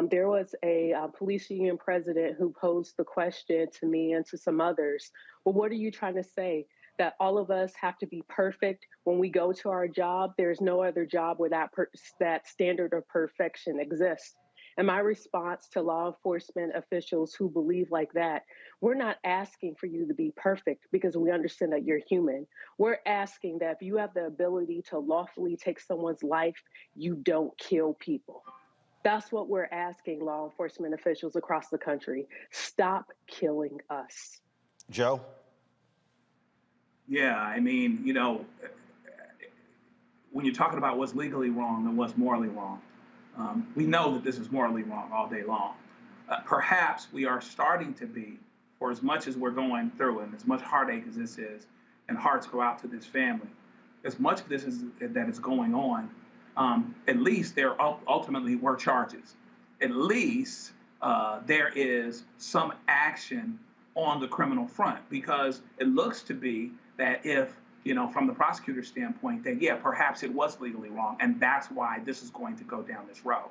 Speaker 8: There was a police union president who posed the question to me and to some others, well, what are you trying to say? That all of us have to be perfect when we go to our job? There's no other job where that standard of perfection exists. And my response to law enforcement officials who believe like that, we're not asking for you to be perfect because we understand that you're human. We're asking that if you have the ability to lawfully take someone's life, you don't kill people. That's what we're asking law enforcement officials across the country. Stop killing us.
Speaker 1: Joe?
Speaker 4: Yeah, I mean, you know, when you're talking about what's legally wrong and what's morally wrong, we know that this is morally wrong all day long. Perhaps we are starting to be, for as much as we're going through and as much heartache as this is, and hearts go out to this family, as much of this that is going on, at least there ultimately were charges. At least there is some action on the criminal front, because it looks to be that if, you know, from the prosecutor's standpoint, that, yeah, perhaps it was legally wrong, and that's why this is going to go down this road.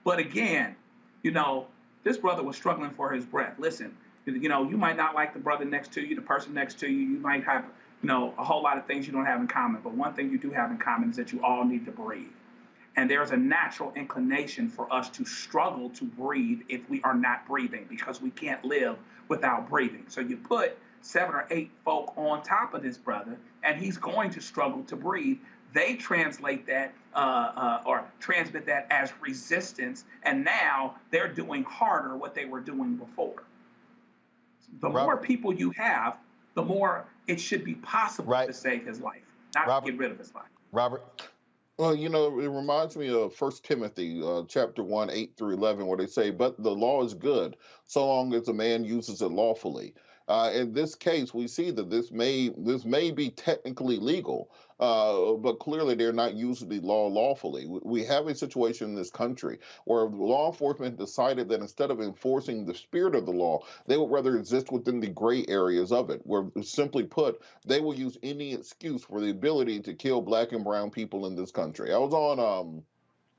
Speaker 4: But again, you know, this brother was struggling for his breath. Listen, you know, you might not like the brother next to you, the person next to you, you might have, you know, a whole lot of things you don't have in common, but one thing you do have in common is that you all need to breathe. And there's a natural inclination for us to struggle to breathe if we are not breathing, because we can't live without breathing. So you put 7 or 8 folk on top of this brother, and he's going to struggle to breathe. They translate that or transmit that as resistance, and now they're doing harder what they were doing before. The more people you have, the more it should be possible to save his life, not to get rid of his life.
Speaker 1: Robert?
Speaker 3: Well, you know, it reminds me of 1 Timothy chapter 1, 8 through 11, where they say, but the law is good so long as a man uses it lawfully. In this case, we see that this may be technically legal, but clearly they're not using the law lawfully. We have a situation in this country where law enforcement decided that instead of enforcing the spirit of the law, they would rather exist within the gray areas of it, where simply put, they will use any excuse for the ability to kill black and brown people in this country. I was on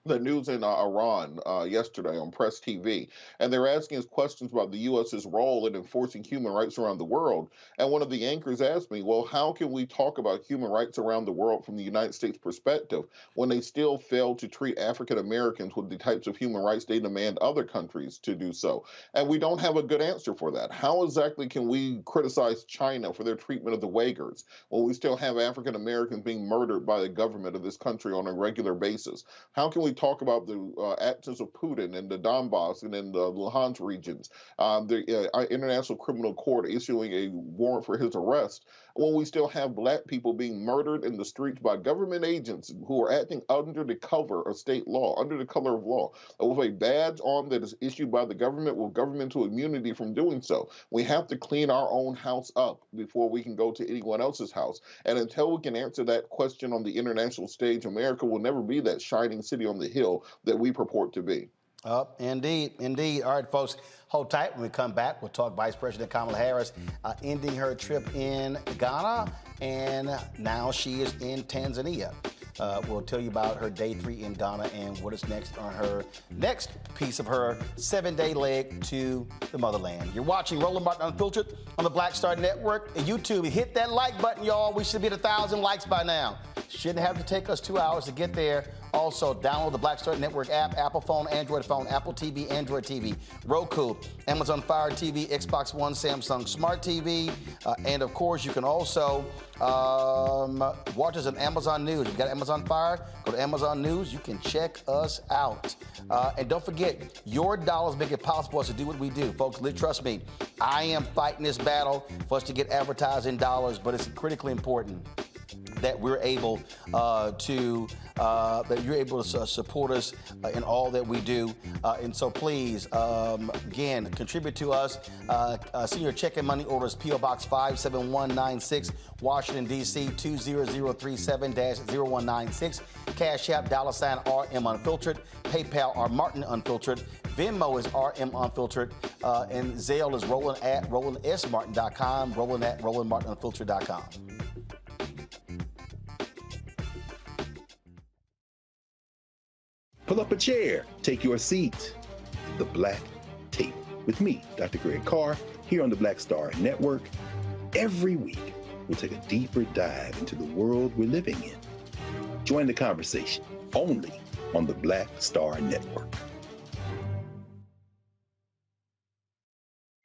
Speaker 3: the news in Iran yesterday on Press TV, and they were asking us questions about the U.S.'s role in enforcing human rights around the world. And one of the anchors asked me, well, how can we talk about human rights around the world from the United States perspective when they still fail to treat African Americans with the types of human rights they demand other countries to do so? And we don't have a good answer for that. How exactly can we criticize China for their treatment of the Uyghurs when we still have African Americans being murdered by the government of this country on a regular basis? How can we talk about the actions of Putin in the Donbass and in the Luhansk regions, the International Criminal Court issuing a warrant for his arrest, when we still have black people being murdered in the streets by government agents who are acting under the cover of state law, under the color of law, with a badge on that is issued by the government with governmental immunity from doing so? We have to clean our own house up before we can go to anyone else's house. And until we can answer that question on the international stage, America will never be that shining city on the hill that we purport to be.
Speaker 1: Indeed, indeed. All right, folks, hold tight. When we come back, we'll talk Vice President Kamala Harris ending her trip in Ghana, and now she is in Tanzania. We'll tell you about her day 3 in Ghana and what is next on her next piece of her 7-day leg to the motherland. You're watching Roland Martin Unfiltered on the Black Star Network and YouTube. Hit that like button, y'all. We should be at 1,000 likes by now. Shouldn't have to take us 2 hours to get there. Also, download the Black Star Network app, Apple phone, Android phone, Apple TV, Android TV, Roku, Amazon Fire TV, Xbox One, Samsung Smart TV, and of course, you can also watch us on Amazon News. If you got Amazon Fire, go to Amazon News. You can check us out. And don't forget, your dollars make it possible for us to do what we do. Folks, trust me, I am fighting this battle for us to get advertising dollars, but it's critically important that we're able that you're able to support us in all that we do. And so please, again, contribute to us. Send your check and money orders, P.O. Box 57196, Washington, D.C. 20037-0196. Cash App, $RM Unfiltered. PayPal, R Martin Unfiltered. Venmo is RM Unfiltered. And Zelle is Roland at RolandSMartin.com, Roland at RolandMartinUnfiltered.com.
Speaker 9: Pull up a chair, take your seat. The Black Table with me, Dr. Greg Carr, here on the Black Star Network. Every week, we'll take a deeper dive into the world we're living in. Join the conversation only on the Black Star Network.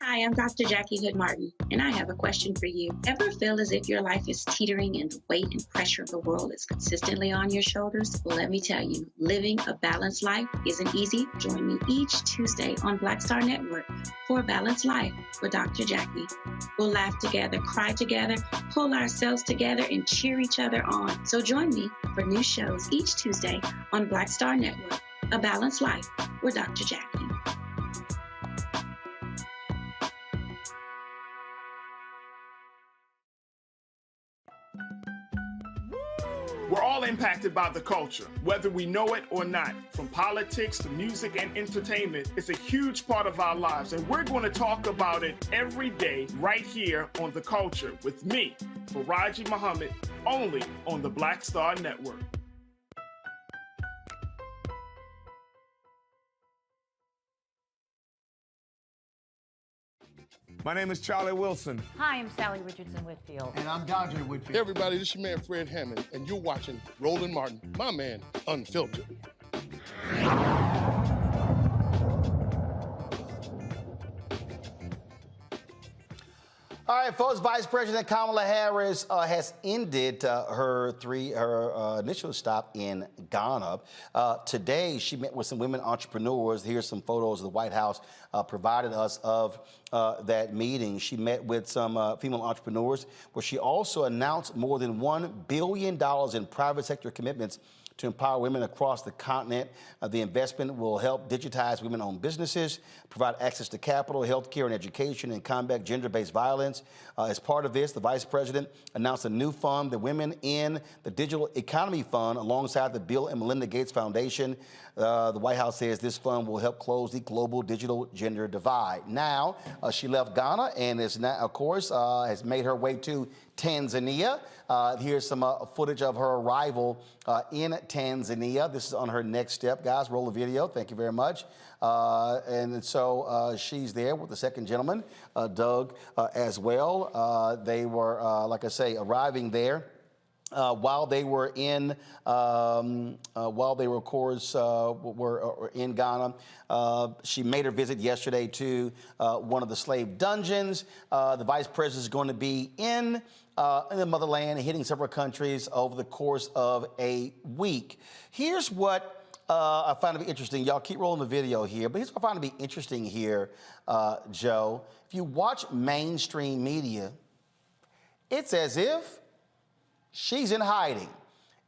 Speaker 11: Hi, I'm Dr. Jackie Hood Martin, and I have a question for you. Ever feel as if your life is teetering and the weight and pressure of the world is consistently on your shoulders? Well, let me tell you, living a balanced life isn't easy. Join me each Tuesday on Black Star Network for A Balanced Life with Dr. Jackie. We'll laugh together, cry together, pull ourselves together, and cheer each other on. So join me for new shows each Tuesday on Black Star Network, A Balanced Life with Dr. Jackie.
Speaker 10: We're all impacted by the culture, whether we know it or not. From politics to music and entertainment, it's a huge part of our lives, and we're going to talk about it every day right here on The Culture with me, Faraji Muhammad, only on the Black Star Network.
Speaker 19: My name is Charlie Wilson.
Speaker 25: Hi, I'm Sally Richardson Whitfield.
Speaker 28: And I'm Dodger Whitfield.
Speaker 27: Hey everybody, this is your man Fred Hammond, and you're watching Roland Martin, my man, Unfiltered.
Speaker 1: All right, folks, Vice President Kamala Harris has ended her initial stop in Ghana. Today, she met with some women entrepreneurs. Here's some photos the White House provided us of that meeting. She met with some female entrepreneurs, where she also announced more than $1 billion in private sector commitments to empower women across the continent. The investment will help digitize women-owned businesses, provide access to capital, health care, and education, and combat gender-based violence. As part of this, the Vice President announced a new fund, the Women in the Digital Economy Fund, alongside the Bill and Melinda Gates Foundation. The White House says this fund will help close the global digital gender divide. Now, she left Ghana and is now, of course, has made her way to Tanzania. Here's some footage of her arrival in Tanzania. This is on her next step. Guys, roll the video. Thank you very much. And so she's there with the second gentleman, Doug, as well. They were, like I say, arriving there. While they were in, of course, were in Ghana, she made her visit yesterday to one of the slave dungeons. The vice president is going to be in the motherland, hitting several countries over the course of a week. Here's what I find to be interesting. Y'all keep rolling the video here, but here's what I find to be interesting here, Joe. If you watch mainstream media, it's as if she's in hiding.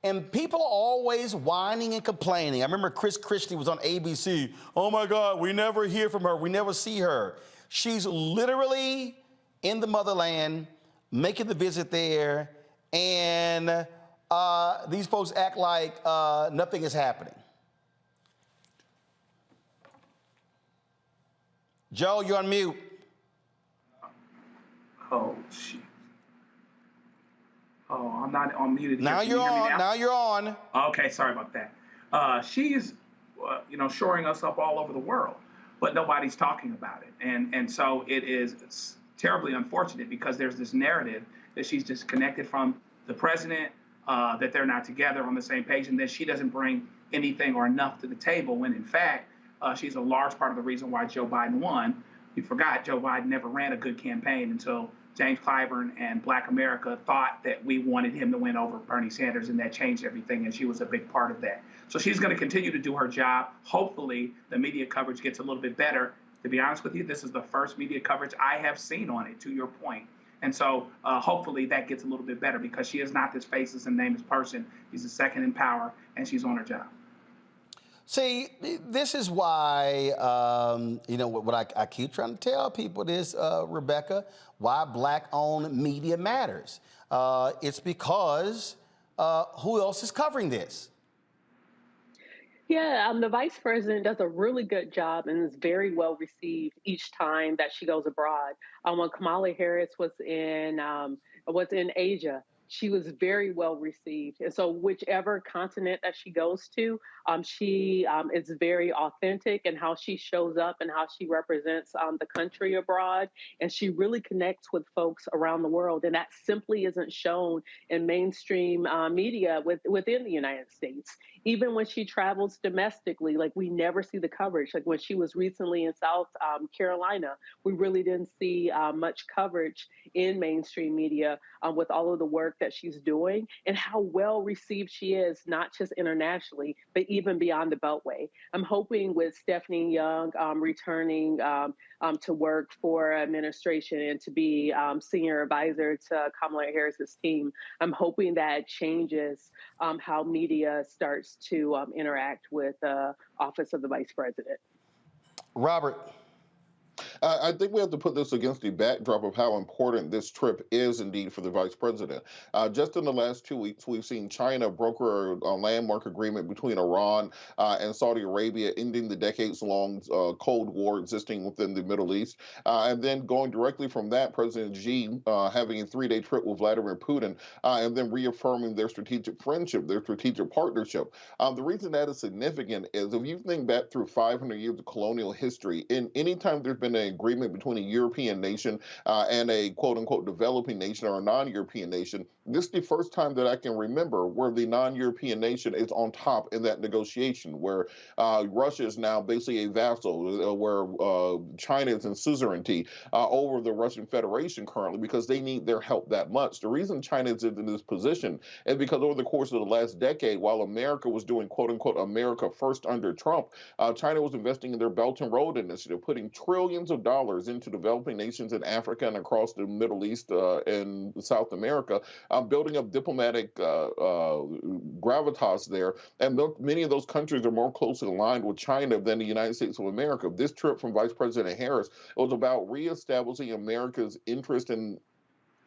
Speaker 1: And people are always whining and complaining. I remember Chris Christie was on ABC. Oh my God, we never hear from her. We never see her. She's literally in the motherland, making the visit there, and these folks act like nothing is happening. Joe, you're on mute.
Speaker 4: Oh, shit. Oh, I'm not on muted.
Speaker 1: Now you're on. Now you're on.
Speaker 4: Okay, sorry about that. She's, shoring us up all over the world, but nobody's talking about it. And so it's terribly unfortunate because there's this narrative that she's disconnected from the president, that they're not together on the same page, and that she doesn't bring anything or enough to the table, when in fact, she's a large part of the reason why Joe Biden won. You forgot Joe Biden never ran a good campaign until James Clyburn and Black America thought that we wanted him to win over Bernie Sanders, and that changed everything, and she was a big part of that. So she's going to continue to do her job. Hopefully, the media coverage gets a little bit better. To be honest with you, this is the first media coverage I have seen on it, to your point. And so hopefully that gets a little bit better, because she is not this faceless and nameless person. She's the second in power, and she's on her job.
Speaker 1: See, this is why, what I keep trying to tell people is, Rebecca, why Black-owned media matters. It's because who else is covering this?
Speaker 8: Yeah, the vice president does a really good job and is very well received each time that she goes abroad. When Kamala Harris was in Asia, she was very well received. And so whichever continent that she goes to, she is very authentic in how she shows up and how she represents the country abroad. And she really connects with folks around the world. And that simply isn't shown in mainstream media within the United States. Even when she travels domestically, like, we never see the coverage. Like when she was recently in South Carolina, we really didn't see much coverage in mainstream media with all of the work that she's doing and how well received she is, not just internationally, but even beyond the Beltway. I'm hoping with Stephanie Young returning to work for administration and to be senior advisor to Kamala Harris's team, I'm hoping that changes how media starts to interact with the office of the vice president.
Speaker 1: Robert.
Speaker 3: I think we have to put this against the backdrop of how important this trip is indeed for the vice president. Just in the last 2 weeks, we've seen China broker a landmark agreement between Iran and Saudi Arabia, ending the decades-long Cold War existing within the Middle East. And then going directly from that, President Xi having a 3-day trip with Vladimir Putin, and then reaffirming their strategic friendship, their strategic partnership. The reason that is significant is if you think back through 500 years of colonial history, in any time there's been an agreement between a European nation and a quote-unquote developing nation or a non-European nation, this is the first time that I can remember where the non-European nation is on top in that negotiation, where Russia is now basically a vassal, where China is in suzerainty over the Russian Federation currently because they need their help that much. The reason China is in this position is because over the course of the last decade, while America was doing quote-unquote America first under Trump, China was investing in their Belt and Road Initiative, putting trillions billions of dollars into developing nations in Africa and across the Middle East and South America, building up diplomatic gravitas there. And many of those countries are more closely aligned with China than the United States of America. This trip from Vice President Harris was about reestablishing America's interest in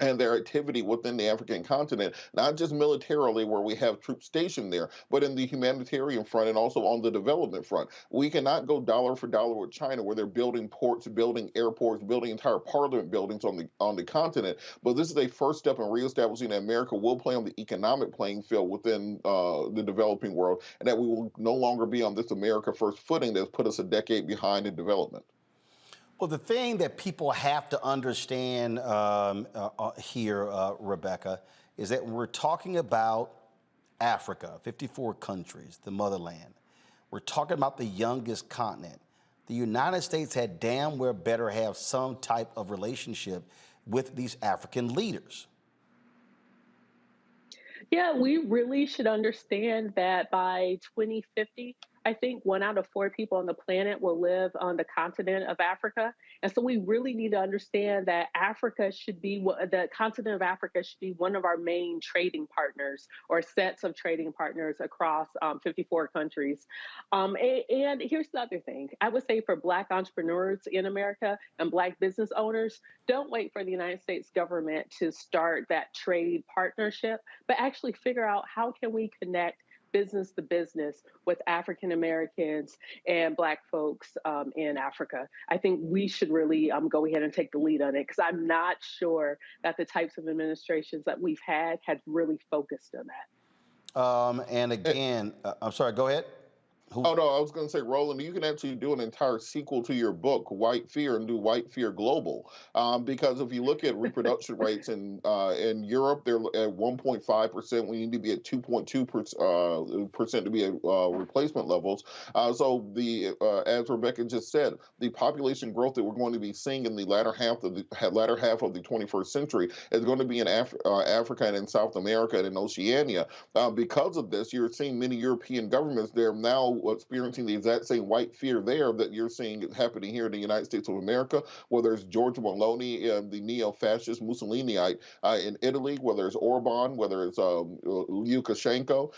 Speaker 3: and their activity within the African continent, not just militarily where we have troops stationed there, but in the humanitarian front and also on the development front. We cannot go dollar for dollar with China where they're building ports, building airports, building entire parliament buildings on the continent. But this is a first step in reestablishing that America will play on the economic playing field within the developing world, and that we will no longer be on this America first footing that's put us a decade behind in development.
Speaker 1: Well, the thing that people have to understand here, Rebecca, is that when we're talking about Africa, 54 countries, the motherland, we're talking about the youngest continent. The United States had damn well better have some type of relationship with these African leaders.
Speaker 8: Yeah, we really should understand that by 2050, I think 1 out of 4 people on the planet will live on the continent of Africa. And so we really need to understand that the continent of Africa should be one of our main trading partners or sets of trading partners across 54 countries. And here's the other thing. I would say for Black entrepreneurs in America and Black business owners, don't wait for the United States government to start that trade partnership, but actually figure out how can we connect business to business with African Americans and Black folks in Africa. I think we should really go ahead and take the lead on it, because I'm not sure that the types of administrations that we've had really focused on that.
Speaker 1: And again, I'm sorry, go ahead.
Speaker 3: Oh, no, I was going to say, Roland, you can actually do an entire sequel to your book, White Fear, and do White Fear Global. Because if you look at reproduction rates in Europe, they're at 1.5%. We need to be at 2.2% to be at replacement levels. So as Rebecca just said, the population growth that we're going to be seeing in the latter half of the 21st century is going to be in Africa and in South America and in Oceania. Because of this, you're seeing many European governments there now experiencing the exact same white fear there that you're seeing happening here in the United States of America, whether it's Giorgia Meloni, the neo-fascist Mussoliniite in Italy, whether it's Orban, whether it's Lukashenko,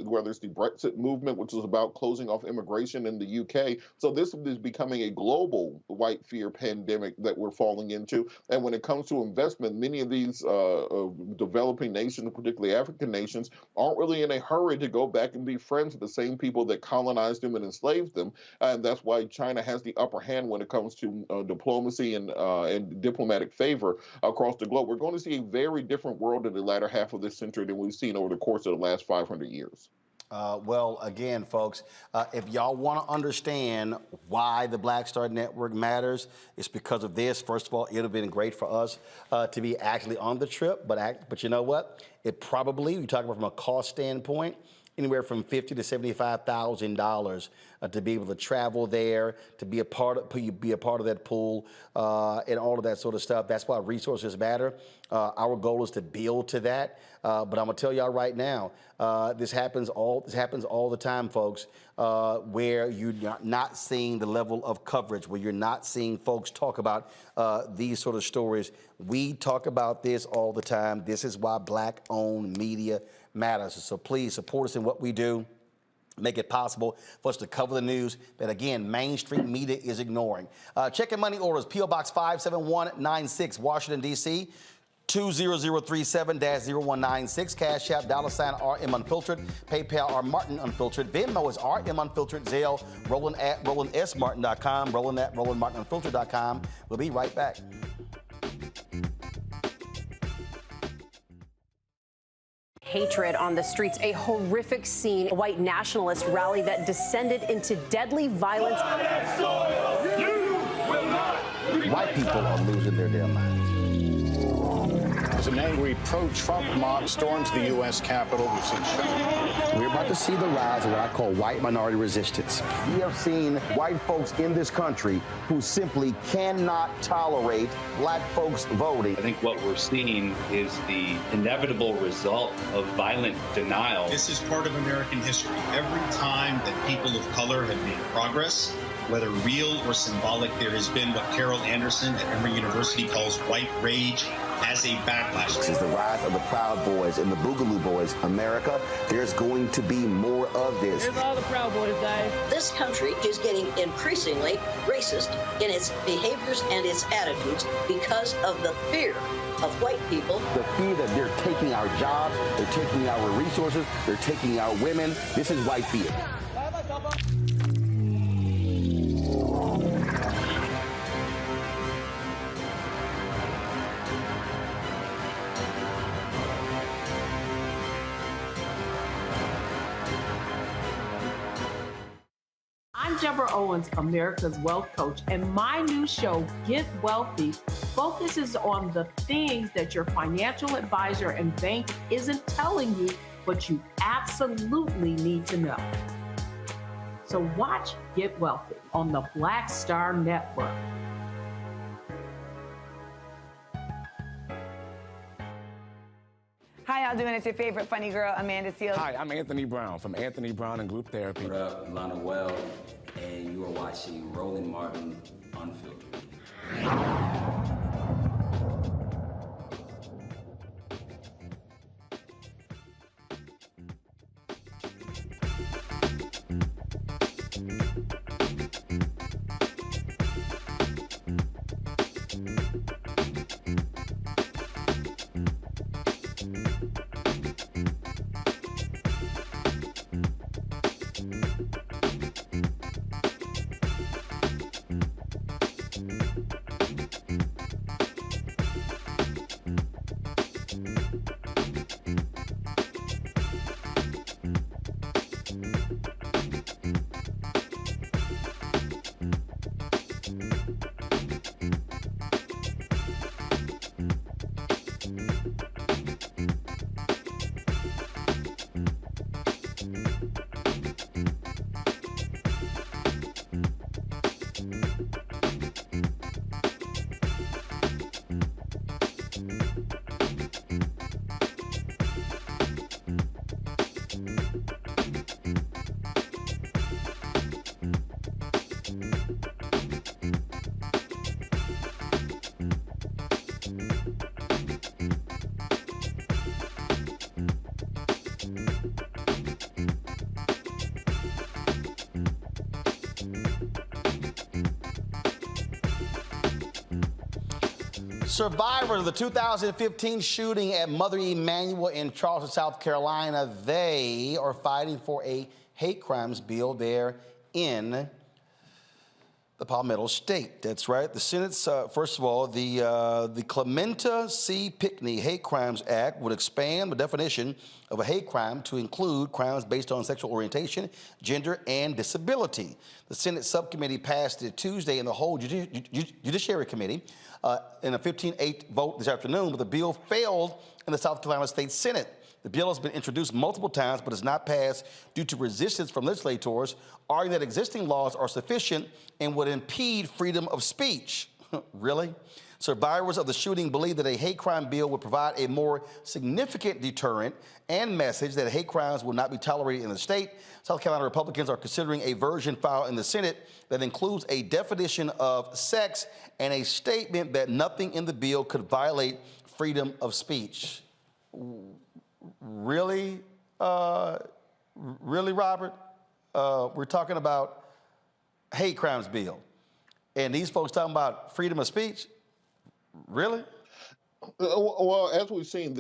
Speaker 3: whether it's the Brexit movement, which is about closing off immigration in the UK. So this is becoming a global white fear pandemic that we're falling into. And when it comes to investment, many of these developing nations, particularly African nations, aren't really in a hurry to go back and be friends with the same people that colonized them and enslaved them. And that's why China has the upper hand when it comes to diplomacy and diplomatic favor across the globe. We're going to see a very different world in the latter half of this century than we've seen over the course of the last 500 years.
Speaker 1: Well, again, folks, if y'all want to understand why the Black Star Network matters, it's because of this. First of all, it would have been great for us to be actually on the trip, but you know what? It probably, you talk about from a cost standpoint, anywhere from $50,000 to $75,000 to be able to travel there, to be a part of that pool, and all of that sort of stuff. That's why resources matter. Our goal is to build to that. But I'm gonna tell y'all right now, this happens all the time, folks, where you're not seeing the level of coverage, where you're not seeing folks talk about these sort of stories. We talk about this all the time. This is why Black-owned media matters. So please support us in what we do. Make it possible for us to cover the news that, again, mainstream media is ignoring. Check and money orders, P.O. Box 57196, Washington, D.C., 20037-0196, Cash App, $RM Unfiltered, PayPal, R Martin Unfiltered, Venmo is RM Unfiltered, Zelle, Roland at RolandSMartin.com, Roland at RolandMartinUnfiltered.com. We'll be right back.
Speaker 12: Hatred on the streets, a horrific scene, a white nationalist rally that descended into deadly violence.
Speaker 1: White people are losing their damn minds.
Speaker 13: As an angry pro-Trump mob storms the U.S. Capitol, we've seen shootings.
Speaker 1: We're about to see the rise of what I call white minority resistance. We have seen white folks in this country who simply cannot tolerate Black folks voting.
Speaker 14: I think what we're seeing is the inevitable result of violent denial.
Speaker 15: This is part of American history. Every time that people of color have made progress, whether real or symbolic, there has been what Carol Anderson at Emory University calls white rage as a backlash.
Speaker 16: This is the rise of the Proud Boys and the Boogaloo Boys. America, there's going to be more of this.
Speaker 17: Here's all the Proud Boys, guys.
Speaker 18: This country is getting increasingly racist in its behaviors and its attitudes because of the fear of white people.
Speaker 16: The fear that they're taking our jobs, they're taking our resources, they're taking our women. This is white fear.
Speaker 20: I'm Deborah Owens, America's Wealth Coach, and my new show, Get Wealthy, focuses on the things that your financial advisor and bank isn't telling you, but you absolutely need to know. So watch Get Wealthy on the Black Star Network.
Speaker 21: Hi, y'all doing? It's your favorite funny girl, Amanda Seals.
Speaker 19: Hi, I'm Anthony Brown from Anthony Brown and Group Therapy.
Speaker 22: What up, Lana Well, and you are watching Roland Martin Unfiltered.
Speaker 1: Survivors of the 2015 shooting at Mother Emanuel in Charleston, South Carolina, they are fighting for a hate crimes bill there in the Palmetto State. That's right. The Senate's, first of all, the Clementa C. Pinckney Hate Crimes Act would expand the definition of a hate crime to include crimes based on sexual orientation, gender, and disability. The Senate subcommittee passed it Tuesday in the whole Judiciary Committee in a 15-8 vote this afternoon, but the bill failed in the South Carolina State Senate. The bill has been introduced multiple times, but has not passed due to resistance from legislators, arguing that existing laws are sufficient and would impede freedom of speech. Really? Survivors of the shooting believe that a hate crime bill would provide a more significant deterrent and message that hate crimes will not be tolerated in the state. South Carolina Republicans are considering a version filed in the Senate that includes a definition of sex and a statement that nothing in the bill could violate freedom of speech. Really? Really, Robert? We're talking about hate crimes bill. And these folks talking about freedom of speech? Really?
Speaker 3: Well, as we've seen,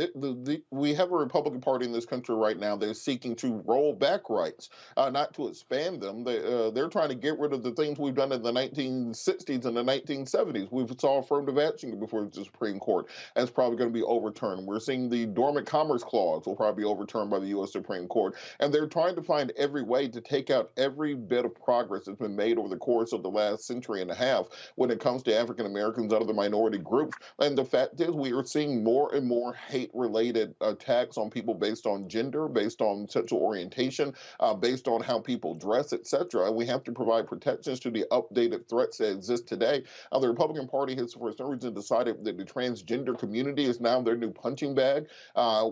Speaker 3: we have a Republican Party in this country right now that is seeking to roll back rights, not to expand them. They're trying to get rid of the things we've done in the 1960s and the 1970s. We saw affirmative action before the Supreme Court, and it's probably going to be overturned. We're seeing the Dormant Commerce Clause will probably be overturned by the U.S. Supreme Court, and they're trying to find every way to take out every bit of progress that's been made over the course of the last century and a half when it comes to African Americans and other minority groups. And the fact is, we are seeing more and more hate-related attacks on people based on gender, based on sexual orientation, based on how people dress, etc. And we have to provide protections to the updated threats that exist today. The Republican Party has, for some reason, decided that the transgender community is now their new punching bag,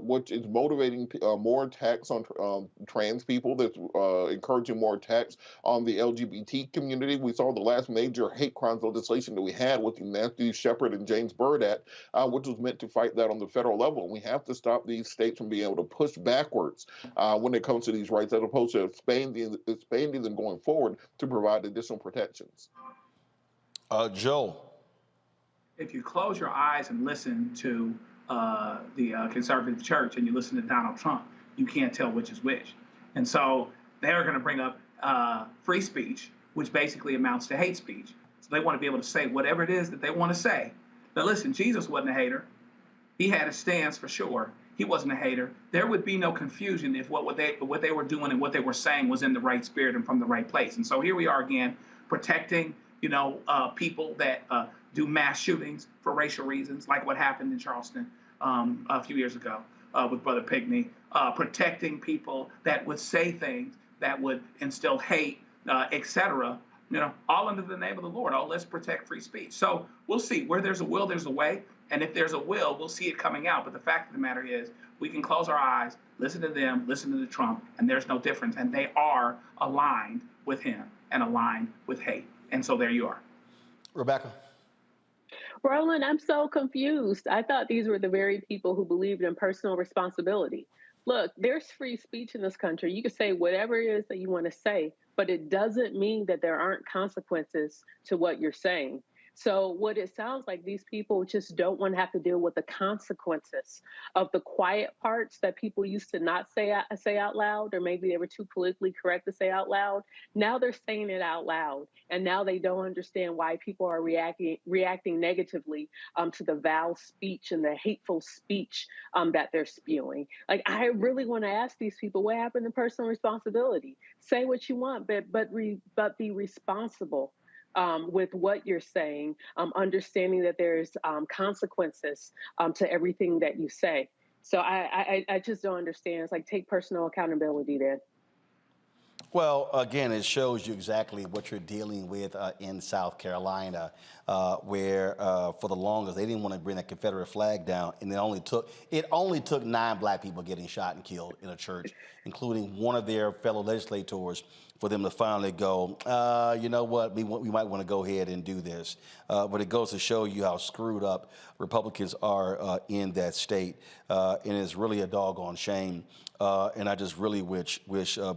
Speaker 3: which is motivating more attacks on trans people, that's encouraging more attacks on the LGBT community. We saw the last major hate crimes legislation that we had with Matthew Shepard and James Byrd Act, which was meant to fight that on the federal level. And we have to stop these states from being able to push backwards when it comes to these rights, as opposed to expanding them going forward to provide additional protections.
Speaker 1: Joe.
Speaker 4: If you close your eyes and listen to the conservative church and you listen to Donald Trump, you can't tell which is which. And so they're going to bring up free speech, which basically amounts to hate speech. So they want to be able to say whatever it is that they want to say. But listen, Jesus wasn't a hater. He had a stance for sure. He wasn't a hater. There would be no confusion if what they were doing and what they were saying was in the right spirit and from the right place. And so here we are again, protecting, people that do mass shootings for racial reasons, like what happened in Charleston a few years ago with Brother Pinkney, protecting people that would say things that would instill hate, etc. All under the name of the Lord. Oh, let's protect free speech. So we'll see. Where there's a will, there's a way. And if there's a will, we'll see it coming out. But the fact of the matter is, we can close our eyes, listen to them, listen to Trump, and there's no difference. And they are aligned with him and aligned with hate. And so there you are.
Speaker 1: Rebecca.
Speaker 8: Roland, I'm so confused. I thought these were the very people who believed in personal responsibility. Look, there's free speech in this country. You can say whatever it is that you want to say, but it doesn't mean that there aren't consequences to what you're saying. So what it sounds like, these people just don't want to have to deal with the consequences of the quiet parts that people used to not say out loud, or maybe they were too politically correct to say out loud. Now they're saying it out loud, and now they don't understand why people are reacting negatively to the vile speech and the hateful speech that they're spewing. Like, I really want to ask these people, what happened to personal responsibility? Say what you want, but be responsible with what you're saying, understanding that there's consequences to everything that you say. So I just don't understand. It's like, take personal accountability then.
Speaker 1: Well, again, it shows you exactly what you're dealing with in South Carolina, where for the longest they didn't want to bring that Confederate flag down, and it only took 9 black people getting shot and killed in a church, including one of their fellow legislators, for them to finally go, you know what, we might want to go ahead and do this. But it goes to show you how screwed up Republicans are in that state, and it's really a doggone shame. And I just really wish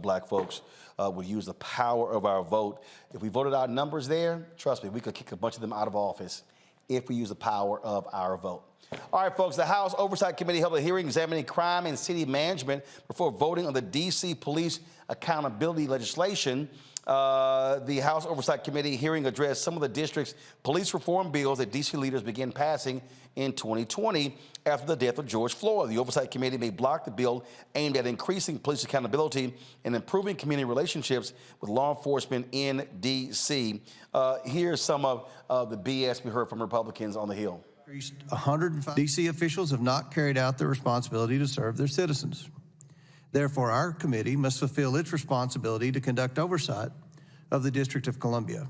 Speaker 1: black folks would use the power of our vote. If we voted our numbers there, trust me, we could kick a bunch of them out of office if we use the power of our vote. All right, folks, the House Oversight Committee held a hearing examining crime and city management before voting on the D.C. police accountability legislation. The House Oversight Committee hearing addressed some of the district's police reform bills that D.C. leaders began passing in 2020 after the death of George Floyd. The Oversight Committee may block the bill aimed at increasing police accountability and improving community relationships with law enforcement in D.C. Here's some of the BS we heard from Republicans on the Hill.
Speaker 2: 105 D.C. officials have not carried out their responsibility to serve their citizens. Therefore, our committee must fulfill its responsibility to conduct oversight of the District of Columbia.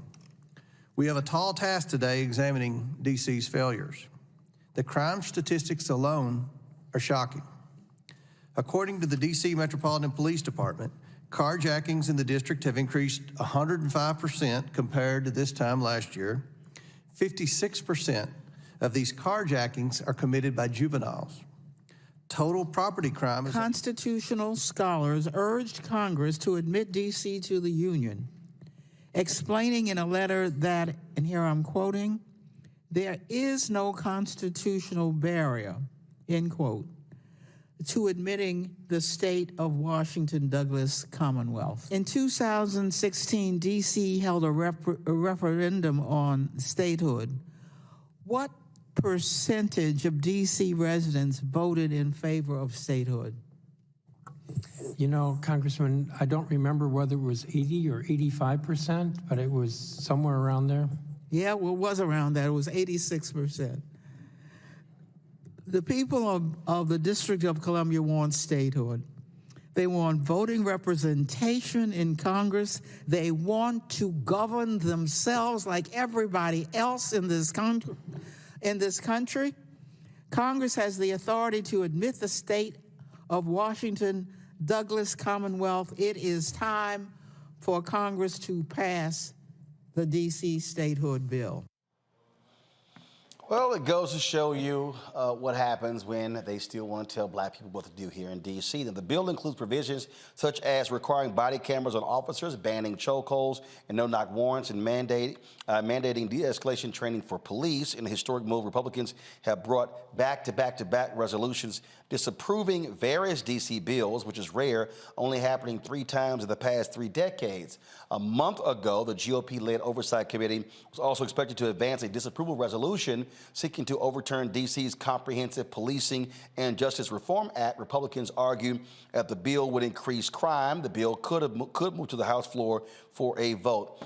Speaker 2: We have a tall task today examining D.C.'s failures. The crime statistics alone are shocking. According to the D.C. Metropolitan Police Department, carjackings in the district have increased 105% compared to this time last year. 56% of these carjackings are committed by juveniles. Total property crime is...
Speaker 5: Constitutional scholars urged Congress to admit D.C. to the Union, explaining in a letter that, and here I'm quoting, there is no constitutional barrier, end quote, to admitting the state of Washington Douglas Commonwealth. In 2016, D.C. held a referendum on statehood. What percentage of D.C. residents voted in favor of statehood?
Speaker 6: You know, Congressman, I don't remember whether it was 80 or 85%, but it was somewhere around there.
Speaker 5: Yeah, well, it was around that. It was 86%. The people of the District of Columbia want statehood. They want voting representation in Congress. They want to govern themselves like everybody else in this country. Congress has the authority to admit the state of Washington, Douglas Commonwealth. It is time for Congress to pass the D.C. statehood bill.
Speaker 1: Well, it goes to show you what happens when they still want to tell black people what to do here in D.C. Now, the bill includes provisions such as requiring body cameras on officers, banning chokeholds and no-knock warrants, and mandating de-escalation training for police. In a historic move, Republicans have brought back-to-back resolutions disapproving various D.C. bills, which is rare, only happening 3 times in the past 3 decades. A month ago, the GOP-led Oversight Committee was also expected to advance a disapproval resolution seeking to overturn D.C.'s Comprehensive Policing and Justice Reform Act. Republicans argue that the bill would increase crime. The bill could move to the House floor for a vote.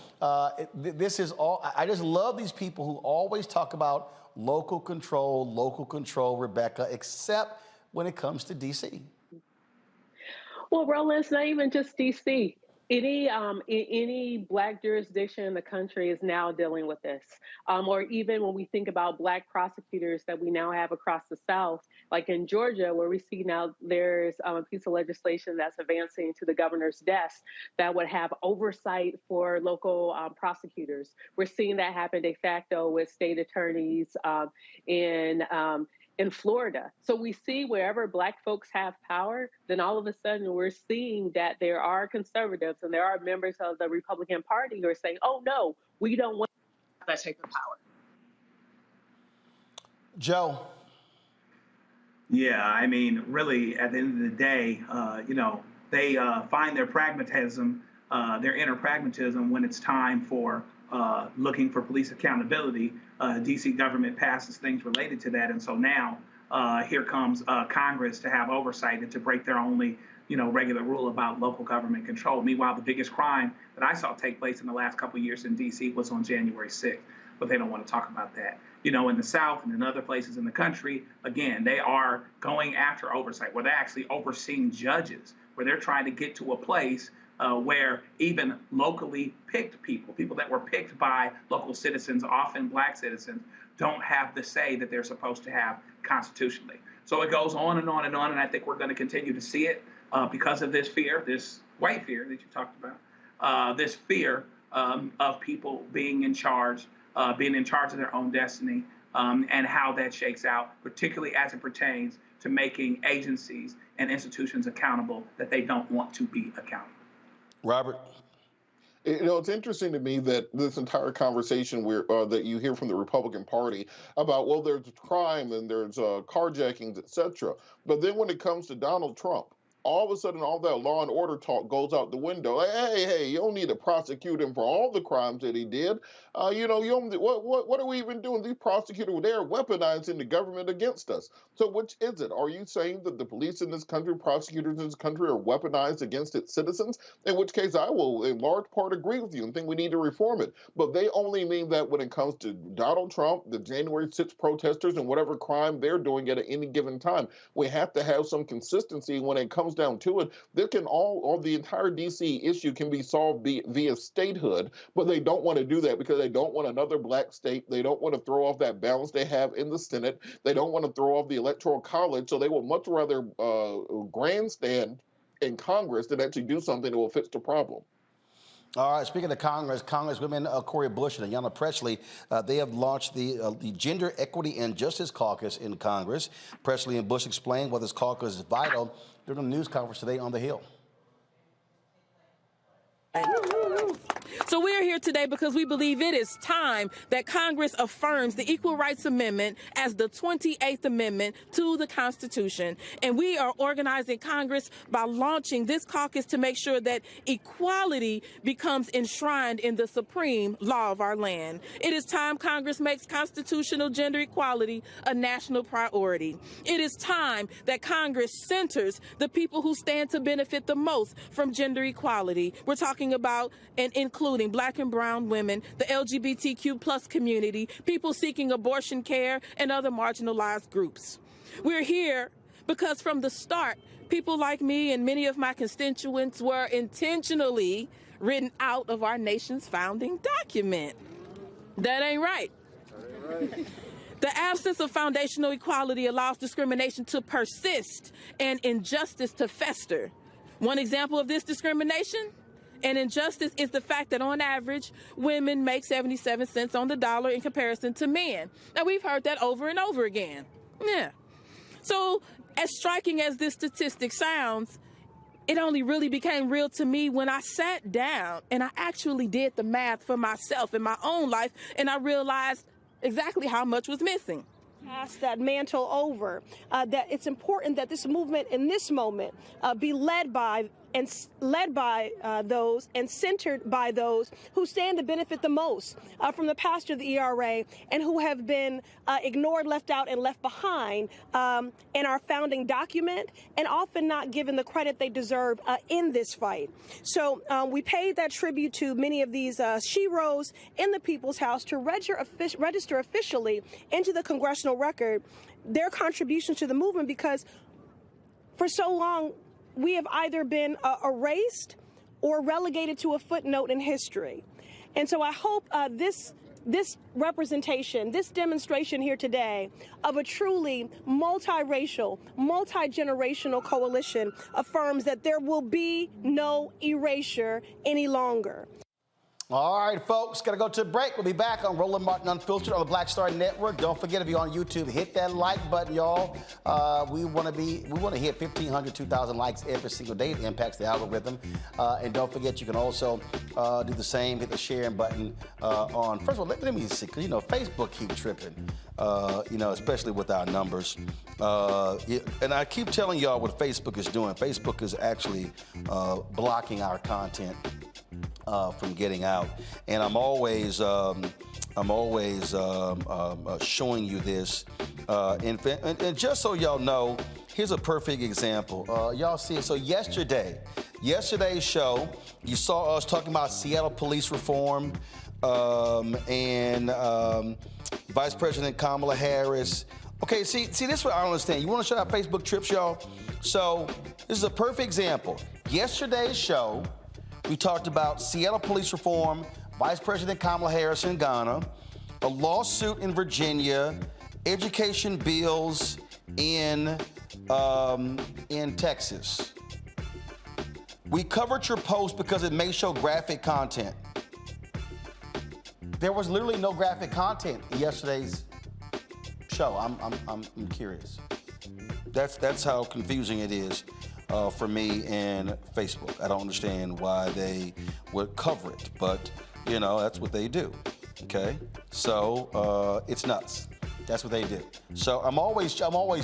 Speaker 1: This is all. I just love these people who always talk about local control, Rebecca, except when it comes to D.C.
Speaker 8: Well, Roland, it's not even just D.C. Any black jurisdiction in the country is now dealing with this. Or even when we think about black prosecutors that we now have across the South, like in Georgia, where we see now there's a piece of legislation that's advancing to the governor's desk that would have oversight for local prosecutors. We're seeing that happen de facto with state attorneys in Florida. So we see wherever black folks have power, then all of a sudden we're seeing that there are conservatives and there are members of the Republican Party who are saying, oh no, we don't want that type of power.
Speaker 1: Joe.
Speaker 4: Yeah, I mean, really, at the end of the day, they find their pragmatism, their inner pragmatism when it's time for looking for police accountability. D.C. government passes things related to that. And so now here comes Congress to have oversight and to break their only, regular rule about local government control. Meanwhile, the biggest crime that I saw take place in the last couple of years in D.C. was on January 6th. But they don't want to talk about that. In the South and in other places in the country, again, they are going after oversight, where they're actually overseeing judges, where they're trying to get to a place where even locally picked people that were picked by local citizens, often black citizens, don't have the say that they're supposed to have constitutionally. So it goes on and on and on, and I think we're going to continue to see it because of this fear, this white fear that you talked about, this fear of people being in charge of their own destiny, and how that shakes out, particularly as it pertains to making agencies and institutions accountable that they don't want to be accountable.
Speaker 1: Robert?
Speaker 3: It's interesting to me that this entire conversation that you hear from the Republican Party about, well, there's crime and there's carjackings, etc. But then when it comes to Donald Trump, all of a sudden, all that law and order talk goes out the window. Like, hey, you don't need to prosecute him for all the crimes that he did. What are we even doing? These prosecutors, they're weaponizing the government against us. So which is it? Are you saying that the police in this country, prosecutors in this country are weaponized against its citizens? In which case, I will in large part agree with you and think we need to reform it. But they only mean that when it comes to Donald Trump, the January 6th protesters, and whatever crime they're doing at any given time. We have to have some consistency when it comes down to it. There can the entire DC issue can be solved via statehood, but they don't want to do that because they don't want another black state. They don't want to throw off that balance they have in the Senate. They don't want to throw off the Electoral College, so they will much rather grandstand in Congress than actually do something that will fix the problem.
Speaker 1: All right, speaking of Congress, Congresswomen Cori Bush and Ayanna Pressley, they have launched the Gender Equity and Justice Caucus in Congress. Pressley and Bush explained why this caucus is vital during a news conference today on the Hill.
Speaker 7: So we're here today because we believe it is time that Congress affirms the Equal Rights Amendment as the 28th Amendment to the Constitution. And we are organizing Congress by launching this caucus to make sure that equality becomes enshrined in the supreme law of our land. It is time Congress makes constitutional gender equality a national priority. It is time that Congress centers the people who stand to benefit the most from gender equality. We're talking about and including Black and brown women, the LGBTQ+ community, people seeking abortion care, and other marginalized groups. We're here because from the start, people like me and many of my constituents were intentionally written out of our nation's founding document. That ain't right. The absence of foundational equality allows discrimination to persist and injustice to fester. One example of this discrimination and injustice is the fact that on average, women make 77 cents on the dollar in comparison to men. Now, we've heard that over and over again. Yeah. So, as striking as this statistic sounds, it only really became real to me when I sat down and I actually did the math for myself in my own life, and I realized exactly how much was missing.
Speaker 9: Pass that mantle over, that it's important that this movement in this moment be led by those and centered by those who stand to benefit the most from the passage of the ERA and who have been ignored, left out, and left behind in our founding document and often not given the credit they deserve in this fight. So we paid that tribute to many of these sheroes in the People's House to register officially into the congressional record their contributions to the movement, because for so long we have either been erased or relegated to a footnote in history. And so I hope this representation, this demonstration here today of a truly multiracial, multi-generational coalition affirms that there will be no erasure any longer.
Speaker 1: All right, folks, got to go to a break. We'll be back on Roland Martin Unfiltered on the Black Star Network. Don't forget, if you're on YouTube, hit that like button, y'all. We want to hit 1,500, 2,000 likes every single day. It impacts the algorithm. And don't forget, you can also do the same. Hit the sharing button on. First of all, let me see, because Facebook keep tripping. Especially with our numbers. And I keep telling y'all what Facebook is doing. Facebook is actually blocking our content from getting out, and I'm always showing you this. And just so y'all know, here's a perfect example. Y'all see it. So yesterday's show, you saw us talking about Seattle police reform and Vice President Kamala Harris. Okay, see, this is what I don't understand. You want to show our Facebook trips, y'all? So this is a perfect example. Yesterday's show, we talked about Seattle police reform, Vice President Kamala Harris in Ghana, a lawsuit in Virginia, education bills in Texas. We covered your post because it may show graphic content. There was literally no graphic content in yesterday's show. I'm curious. That's how confusing it is. For me and Facebook. I don't understand why they would cover it, but that's what they do. Okay, so it's nuts. That's what they do. So I'm always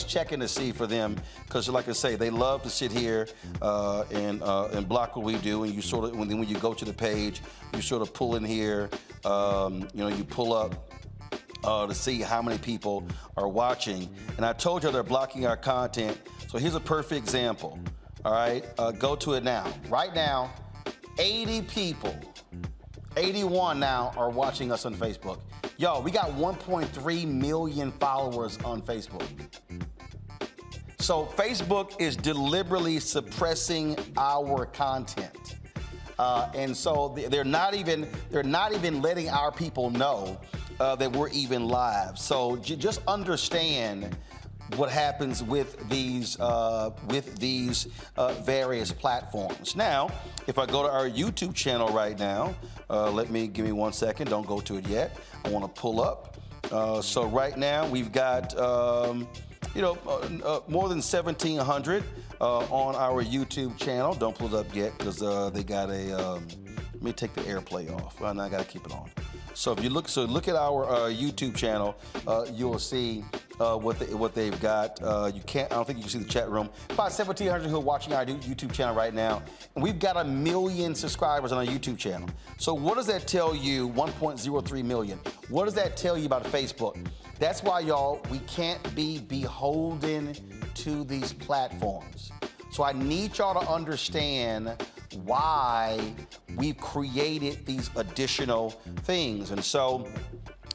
Speaker 1: checking to see for them, because like I say, they love to sit here and block what we do. And you sort of when you go to the page, you sort of pull in here. You pull up to see how many people are watching. And I told you they're blocking our content. So here's a perfect example. All right, go to it now. Right now, 80 people, 81 now are watching us on Facebook. Y'all, we got 1.3 million followers on Facebook. So Facebook is deliberately suppressing our content. And so they're not even letting our people know that we're even live. So just understand what happens with these various platforms. Now, if I go to our YouTube channel right now, give me 1 second. Don't go to it yet. I want to pull up. So right now we've got more than 1,700 on our YouTube channel. Don't pull it up yet because they got a. Let me take the AirPlay off. Well, I got to keep it on. So if you look at our YouTube channel, you'll see what they've got. I don't think you can see the chat room. About 1,700 who are watching our YouTube channel right now, and we've got 1 million subscribers on our YouTube channel. So what does that tell you? 1.03 million. What does that tell you about Facebook? That's why, y'all, we can't be beholden to these platforms. So I need y'all to understand why we've created these additional things. And so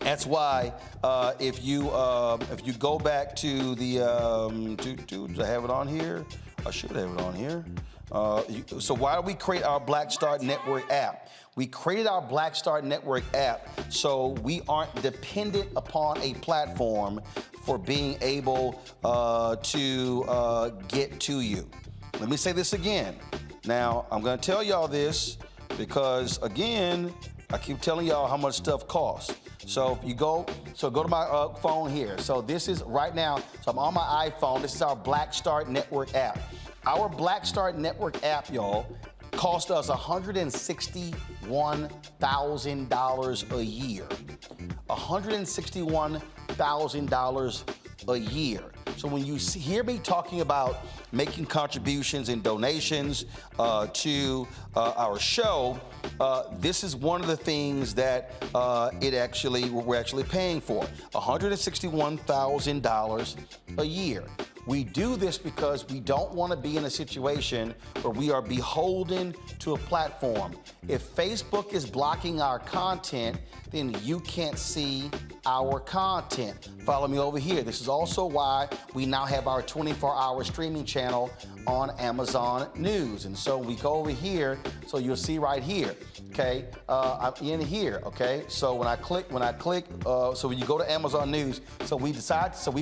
Speaker 1: That's why if you go back to the do I have it on here? I should have it on here. So why do we create our Black Star Network app? We created our Black Star Network app so we aren't dependent upon a platform for being able to get to you. Let me say this again. Now, I'm going to tell y'all this because, again, I keep telling y'all how much stuff costs. So if you go to my phone here. So this is right now, so I'm on my iPhone. This is our Black Star Network app. Our Black Star Network app, y'all, cost us $161,000 a year. $161,000 a year. So when you hear me talking about making contributions and donations to our show, this is one of the things that we're actually paying for, $161,000 a year. We do this because we don't want to be in a situation where we are beholden to a platform. If Facebook is blocking our content, then you can't see our content. Follow me over here. This is also why we now have our 24-hour streaming channel on Amazon News. And so we go over here, so you'll see right here, okay? I'm in here, okay? So when I click, so when you go to Amazon News, so we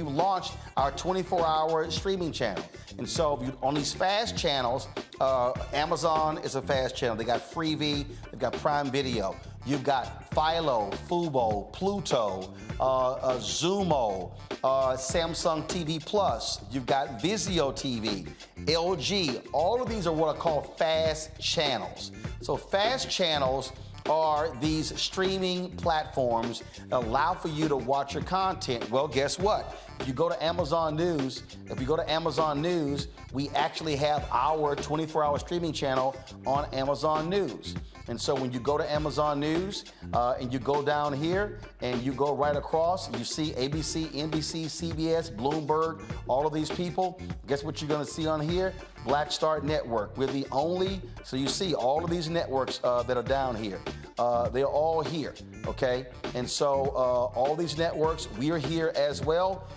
Speaker 1: launched our 24-hour streaming channel. And so on these fast channels, Amazon is a fast channel. They got Freevee, they've got Prime Video. You've got Philo, Fubo, Pluto, Zumo, Samsung TV Plus. You've got Vizio TV, LG. All of these are what are called fast channels. So fast channels are these streaming platforms that allow for you to watch your content. Well, guess what? If you go to Amazon News, we actually have our 24-hour streaming channel on Amazon News. And so when you go to Amazon News and you go down here and you go right across, you see ABC, NBC, CBS, Bloomberg, all of these people. Guess what you're going to see on here? Black Star Network. We're the only, so you see all of these networks that are down here. They're all here, okay? And so all these networks, we're here as well.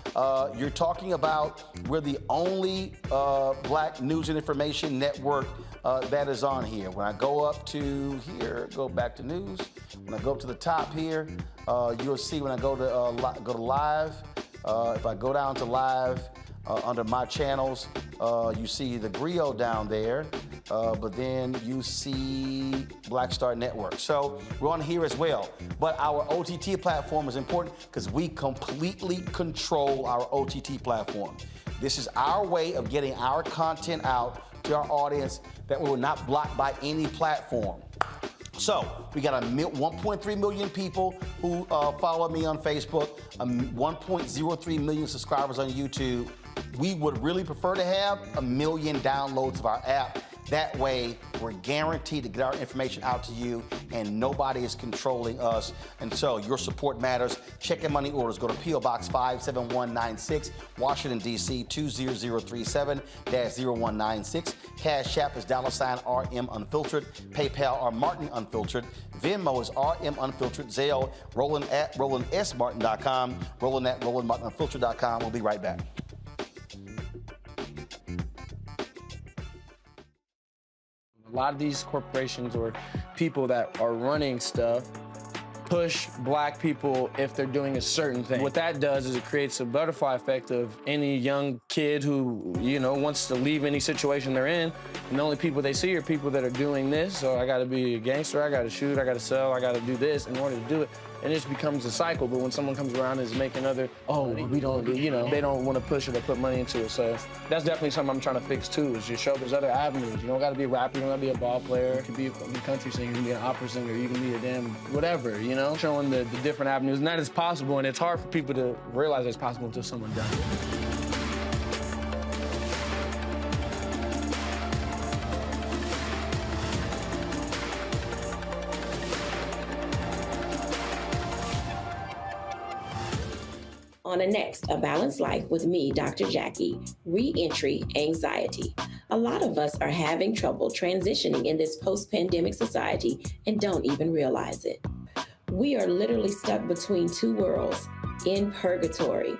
Speaker 1: You're talking about we're the only Black news and information network that is on here. When I go up to here, go back to news. When I go up to the top here, you'll see when I go to live. If I go down to live under my channels, you see the Griot down there, but then you see Black Star Network. So we're on here as well. But our OTT platform is important because we completely control our OTT platform. This is our way of getting our content out to our audience that we were not blocked by any platform. So we got 1.3 million people who follow me on Facebook, 1.03 million subscribers on YouTube. We would really prefer to have 1 million downloads of our app. That way, we're guaranteed to get our information out to you, and nobody is controlling us. And so your support matters. Check your money orders. Go to P.O. Box 57196, Washington, D.C. 20037-0196. Cash App is $RM Unfiltered. PayPal R Martin Unfiltered. Venmo is RM Unfiltered. Zelle, Roland at RolandSMartin.com. Roland at RolandMartinUnfiltered.com. We'll be right back.
Speaker 10: A lot of these corporations or people that are running stuff push Black people if they're doing a certain thing. What that does is it creates a butterfly effect of any young kid who, wants to leave any situation they're in, and the only people they see are people that are doing this. So I gotta be a gangster, I gotta shoot, I gotta sell, I gotta do this in order to do it. And it just becomes a cycle. But when someone comes around and is making we don't, they don't want to push it or put money into it. So that's definitely something I'm trying to fix too, is just show there's other avenues. You don't got to be a rapper, you don't got to be a ball player. You can be a country singer, you can be an opera singer, you can be a damn whatever, Showing the different avenues. And that is possible, and it's hard for people to realize it's possible until someone does it.
Speaker 11: On the next A Balanced Life with me, Dr. Jackie, Re-Entry Anxiety. A lot of us are having trouble transitioning in this post-pandemic society and don't even realize it. We are literally stuck between two worlds, in purgatory.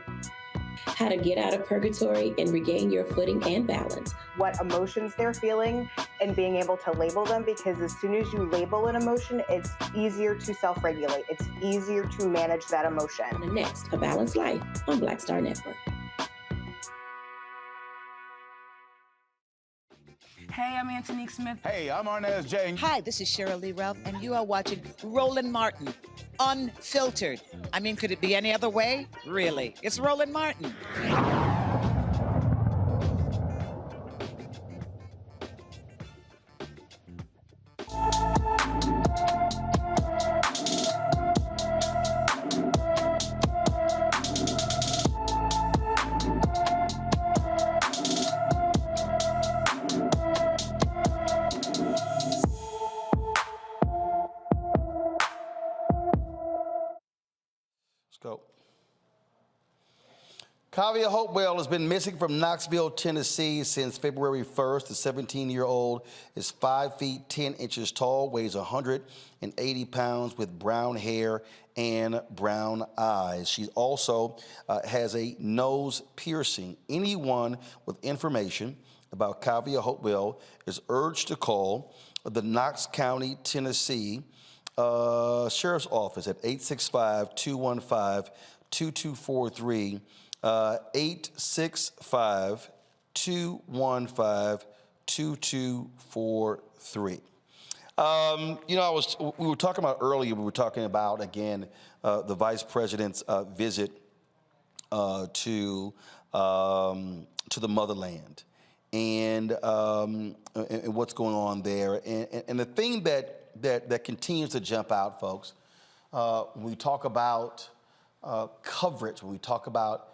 Speaker 11: How to get out of purgatory and regain your footing and balance.
Speaker 21: What emotions they're feeling and being able to label them, because as soon as you label an emotion, it's easier to self-regulate. It's easier to manage that emotion.
Speaker 11: The next, A Balanced Life on Black Star Network.
Speaker 12: Hey, I'm Antonique Smith.
Speaker 19: Hey, I'm Arnez J.
Speaker 17: Hi, this is Cheryl Lee Ralph, and you are watching Roland Martin, Unfiltered. I mean, could it be any other way? Really? It's Roland Martin.
Speaker 1: Go. Kavia Hopewell has been missing from Knoxville, Tennessee since February 1st. The 17-year-old is 5 feet 10 inches tall, weighs 180 pounds with brown hair and brown eyes. She also has a nose piercing. Anyone with information about Kavia Hopewell is urged to call the Knox County, Tennessee Sheriff's Office at 865-215-2243, 865-215-2243. You know, we were talking about earlier, we were talking about, again, the Vice President's visit to the motherland and what's going on there. And the thing that continues to jump out, folks, when we talk about coverage, when we talk about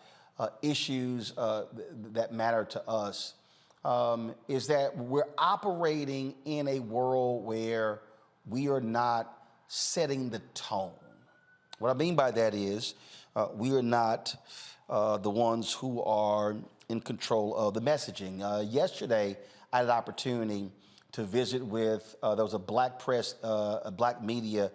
Speaker 1: issues that matter to us, is that we're operating in a world where we are not setting the tone. What I mean by that is we are not the ones who are in control of the messaging. Yesterday, I had an opportunity to visit with, there was a black press, a black media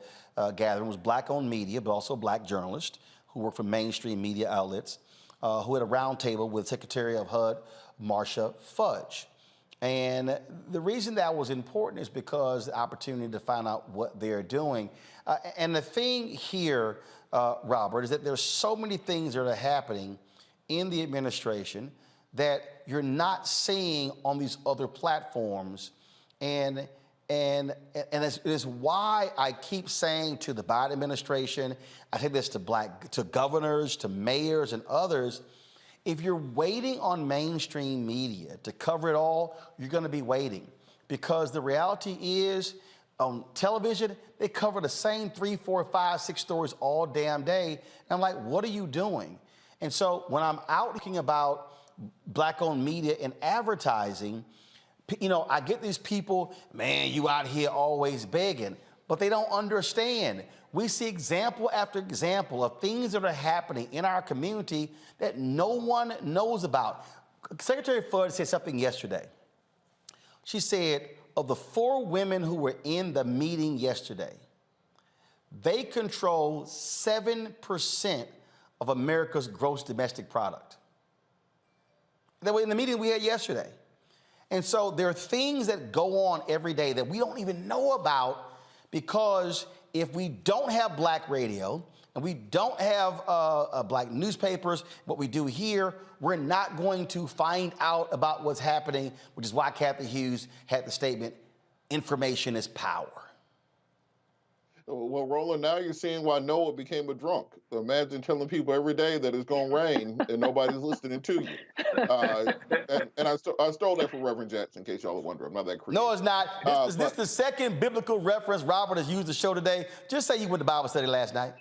Speaker 1: gathering. It was black-owned media, but also black journalists who work for mainstream media outlets, who had a roundtable with Secretary of HUD, Marsha Fudge. And the reason that was important is because the opportunity to find out what they're doing. And the thing here, Robert, is that there's so many things that are happening in the administration that you're not seeing on these other platforms. And it's why I keep saying to the Biden administration, I say this to governors, to mayors, and others, if you're waiting on mainstream media to cover it all, you're going to be waiting. Because the reality is, on television, they cover the same 3, 4, 5, 6 stories all damn day. And I'm like, what are you doing? And so when I'm out thinking about black-owned media and advertising, you know, I get these people, man, you out here always begging, but they don't understand. We see example after example of things that are happening in our community that no one knows about. Secretary Fudge said something yesterday. She said, of the 4 women who were in the meeting yesterday, they control 7% of America's gross domestic product. That was in the meeting we had yesterday. And so there are things that go on every day that we don't even know about, because if we don't have black radio and we don't have black newspapers, what we do here, we're not going to find out about what's happening, which is why Kathy Hughes had the statement, information is power.
Speaker 3: Well, Roland, now you're seeing why Noah became a drunk. Imagine telling people every day that it's going to rain and nobody's listening to you. And I stole that from Reverend Jackson, in case y'all are wondering. I'm not that creative.
Speaker 1: No, it's not. This is the second biblical reference Robert has used the show today. Just say you went to Bible study last night.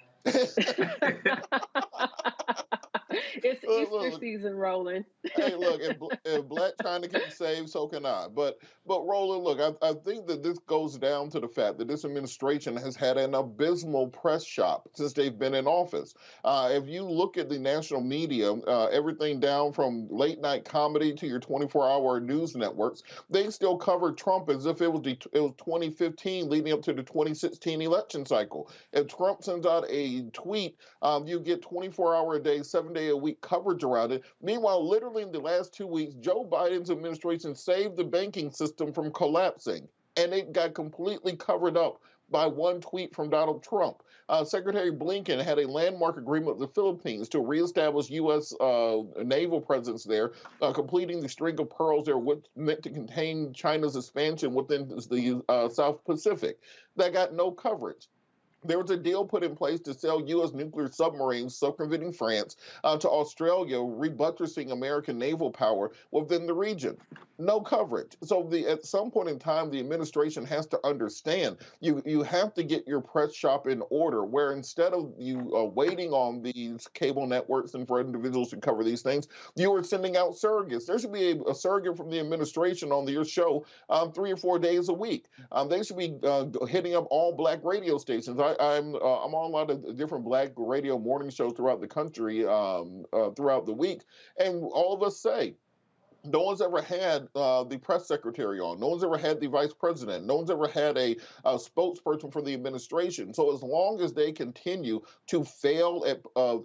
Speaker 8: It's Easter season, Roland.
Speaker 3: Hey, look, if Black China can be saved, so can I. But Roland, look, I think that this goes down to the fact that this administration has had an abysmal press shop since they've been in office. If you look at the national media, everything down from late night comedy to your 24-hour news networks, they still cover Trump as if it was 2015 leading up to the 2016 election cycle. If Trump sends out a tweet, you get 24-hour a day, 7-day-a-week coverage around it. Meanwhile, literally in the last 2 weeks, Joe Biden's administration saved the banking system from collapsing, and it got completely covered up by one tweet from Donald Trump. Secretary Blinken had a landmark agreement with the Philippines to reestablish U.S. naval presence there, completing the string of pearls that were meant to contain China's expansion within the South Pacific. That got no coverage. There was a deal put in place to sell U.S. nuclear submarines circumventing France to Australia, rebuttressing American naval power within the region. No coverage. So at some point in time, the administration has to understand you have to get your press shop in order, where instead of you waiting on these cable networks and for individuals to cover these things, you are sending out surrogates. There should be a surrogate from the administration on your show 3 or 4 days a week. They should be hitting up all Black radio stations. I'm on a lot of different Black radio morning shows throughout the country throughout the week, and all of us say, no one's ever had the press secretary on. No one's ever had the vice president. No one's ever had a spokesperson for the administration. So as long as they continue to fail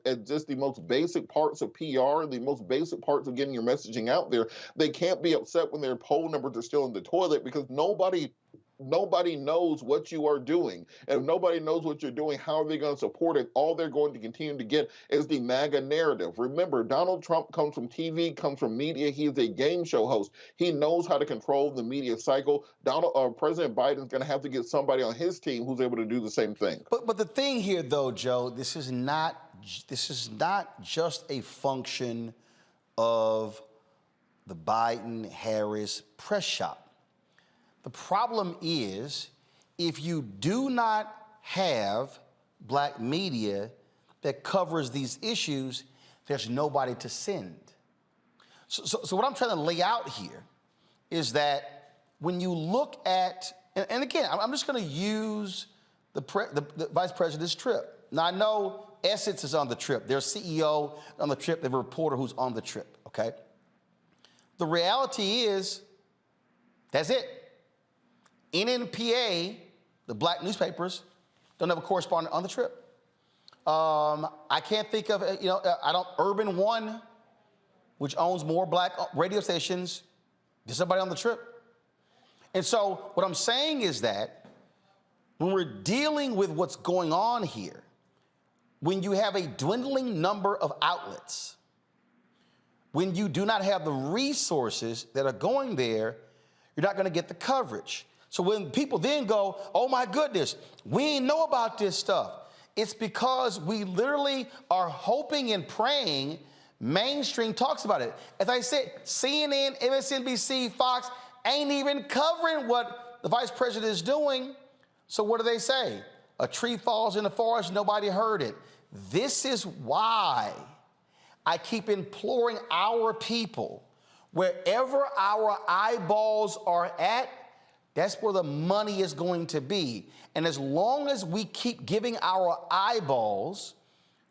Speaker 3: at just the most basic parts of PR, the most basic parts of getting your messaging out there, they can't be upset when their poll numbers are still in the toilet, because nobody knows what you are doing. And if nobody knows what you're doing, how are they going to support it? All they're going to continue to get is the MAGA narrative. Remember, Donald Trump comes from TV, comes from media. He is a game show host. He knows how to control the media cycle. President Biden's going to have to get somebody on his team who's able to do the same thing.
Speaker 1: But the thing here, though, Joe, this is not just a function of the Biden-Harris press shop. The problem is, if you do not have Black media that covers these issues, there's nobody to send. So what I'm trying to lay out here is that when you look at, and again, I'm just going to use the vice president's trip. Now, I know Essex is on the trip. Their CEO on the trip. They have a reporter who's on the trip, okay? The reality is, that's it. NNPA, the Black newspapers, don't have a correspondent on the trip. I can't think of, Urban One, which owns more Black radio stations, there's somebody on the trip. And so what I'm saying is that when we're dealing with what's going on here, when you have a dwindling number of outlets, when you do not have the resources that are going there, you're not going to get the coverage. So when people then go, oh my goodness, we ain't know about this stuff, it's because we literally are hoping and praying mainstream talks about it. As I said, CNN, MSNBC, Fox ain't even covering what the vice president is doing. So what do they say? A tree falls in the forest, nobody heard it. This is why I keep imploring our people, wherever our eyeballs are at, that's where the money is going to be. And as long as we keep giving our eyeballs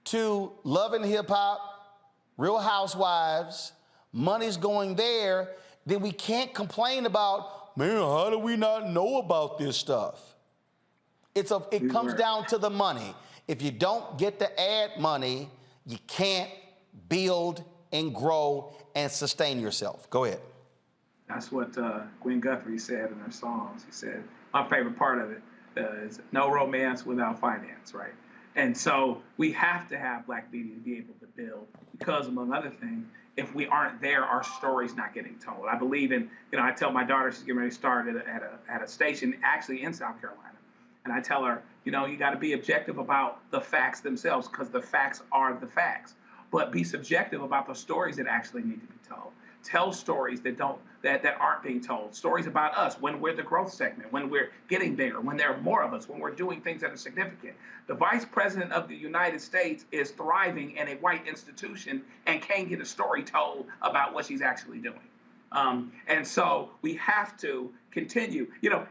Speaker 1: to Love and Hip Hop, Real Housewives, money's going there, then we can't complain about, man, how do we not know about this stuff? It comes down to the money. If you don't get the ad money, you can't build and grow and sustain yourself. Go ahead.
Speaker 4: That's what Gwen Guthrie said in her songs. He said, my favorite part of it is no romance without finance, right? And so we have to have Black media to be able to build, because among other things, if we aren't there, our story's not getting told. I believe in, I tell my daughter, she's getting ready to start at a station actually in South Carolina. And I tell her, you got to be objective about the facts themselves, because the facts are the facts. But be subjective about the stories that actually need to be told. Tell stories that that aren't being told. Stories about us when we're the growth segment, when we're getting bigger, when there are more of us, when we're doing things that are significant. The Vice President of the United States is thriving in a white institution and can't get a story told about what she's actually doing. And so we have to continue.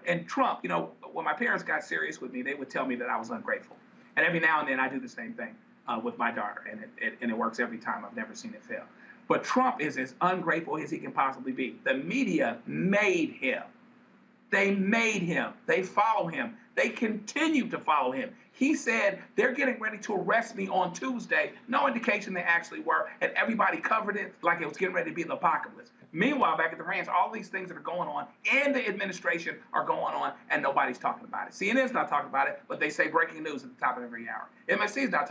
Speaker 4: And Trump, when my parents got serious with me, they would tell me that I was ungrateful. And every now and then I do the same thing with my daughter, and it works every time. I've never seen it fail. But Trump is as ungrateful as he can possibly be. The media made him. They made him. They follow him. They continue to follow him. He said, they're getting ready to arrest me on Tuesday. No indication they actually were. And everybody covered it like it was getting ready to be the apocalypse. Meanwhile, back at the ranch, all these things that are going on in the administration are going on, and nobody's talking about it. CNN's not talking about it, but they say breaking news at the top of every hour. MSNBC's not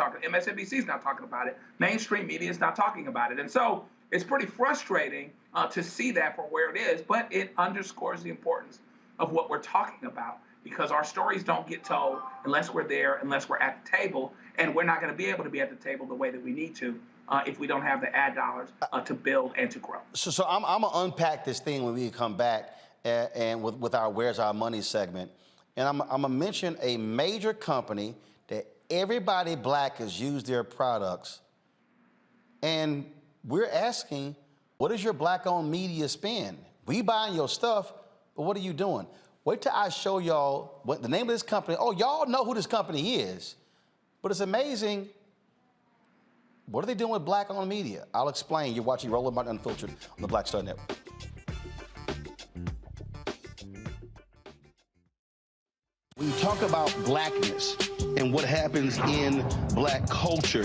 Speaker 4: talking about it. Mainstream media is not talking about it. And so it's pretty frustrating to see that for where it is, but it underscores the importance of what we're talking about, because our stories don't get told unless we're there, unless we're at the table, and we're not going to be able to be at the table the way that we need to if we don't have the ad dollars to build and to grow.
Speaker 1: So I'm going to unpack this thing when we come back and with our Where's Our Money segment. And I'm going to mention a major company that everybody black has used their products. And we're asking, what is your black-owned media spend? We buying your stuff, but what are you doing? Wait till I show y'all what the name of this company. Oh, y'all know who this company is. But it's amazing. What are they doing with black-owned media? I'll explain. You're watching Roland Martin Unfiltered on the Black Star Network.
Speaker 13: When you talk about blackness and what happens in black culture,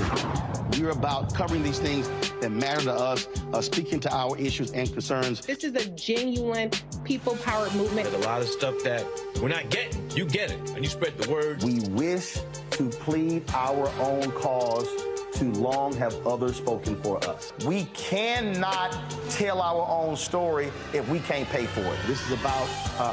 Speaker 13: we're about covering these things that matter to us, speaking to our issues and concerns.
Speaker 14: This is a genuine people-powered movement.
Speaker 23: There's a lot of stuff that we're not getting. You get it, and you spread the word.
Speaker 16: We wish to plead our own cause. Too long have others spoken for us.
Speaker 1: We cannot tell our own story if we can't pay for it.
Speaker 13: This is about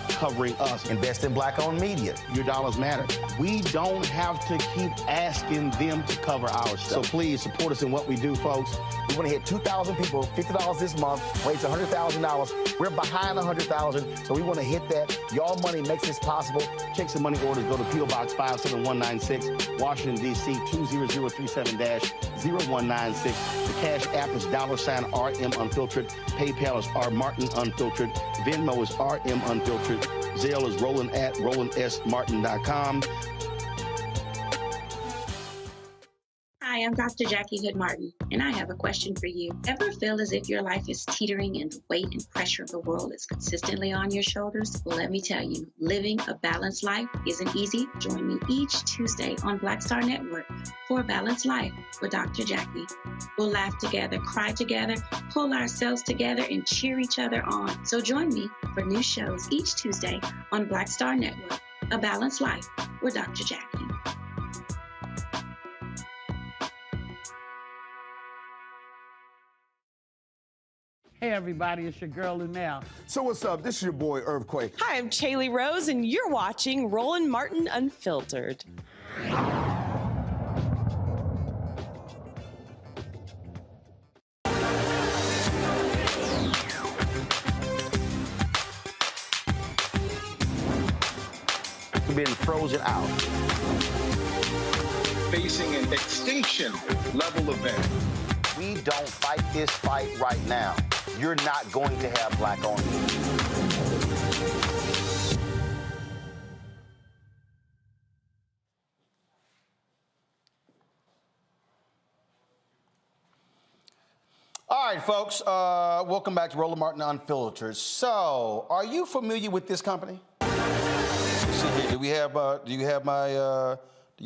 Speaker 13: covering us.
Speaker 1: Invest in black-owned media.
Speaker 13: Your dollars matter. We don't have to keep asking them to cover our stuff. So please support us in what we do, folks.
Speaker 1: We want to hit 2,000 people, $50 this month, raise $100,000. We're behind 100,000, so we want to hit that. Y'all money makes this possible.
Speaker 13: Checks and money orders go to P.O. Box 57196, Washington, D.C. 20037-0196. The Cash App is $RM Unfiltered. PayPal is R Martin Unfiltered. Venmo is RM Unfiltered. Zelle is Roland at RolandSMartin.com.
Speaker 11: Hi, I'm Dr. Jackie Hood Martin, and I have a question for you. Ever feel as if your life is teetering and the weight and pressure of the world is consistently on your shoulders? Well, let me tell you, living a balanced life isn't easy. Join me each Tuesday on Black Star Network for A Balanced Life with Dr. Jackie. We'll laugh together, cry together, pull ourselves together, and cheer each other on. So join me for new shows each Tuesday on Black Star Network, A Balanced Life with Dr. Jackie.
Speaker 24: Hey everybody, it's your girl Lunel.
Speaker 25: So what's up? This is your boy Earthquake.
Speaker 26: Hi, I'm Chaley Rose, and you're watching Roland Martin Unfiltered.
Speaker 13: We've been frozen out.
Speaker 27: Facing an extinction level event.
Speaker 1: We don't fight this fight right now, you're not going to have black-owned media. All right, folks, welcome back to Roland Martin Unfiltered. So, are you familiar with this company? Let's see here. Do you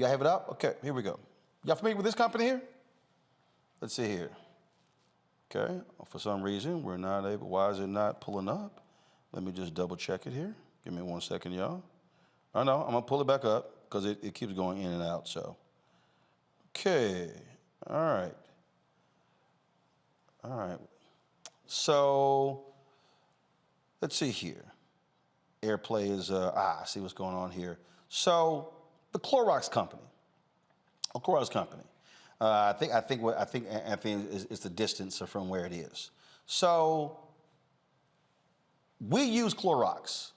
Speaker 1: have it up? Okay, here we go. Y'all familiar with this company here? Let's see here. Okay, for some reason, we're not able, why is it not pulling up? Let me just double check it here. Give me 1 second, y'all. I know, I'm gonna pull it back up because it keeps going in and out, so. Okay, all right. All right, so let's see here. Airplay is, I see what's going on here. So the Clorox company, I think it's the distance from where it is. So we use Clorox.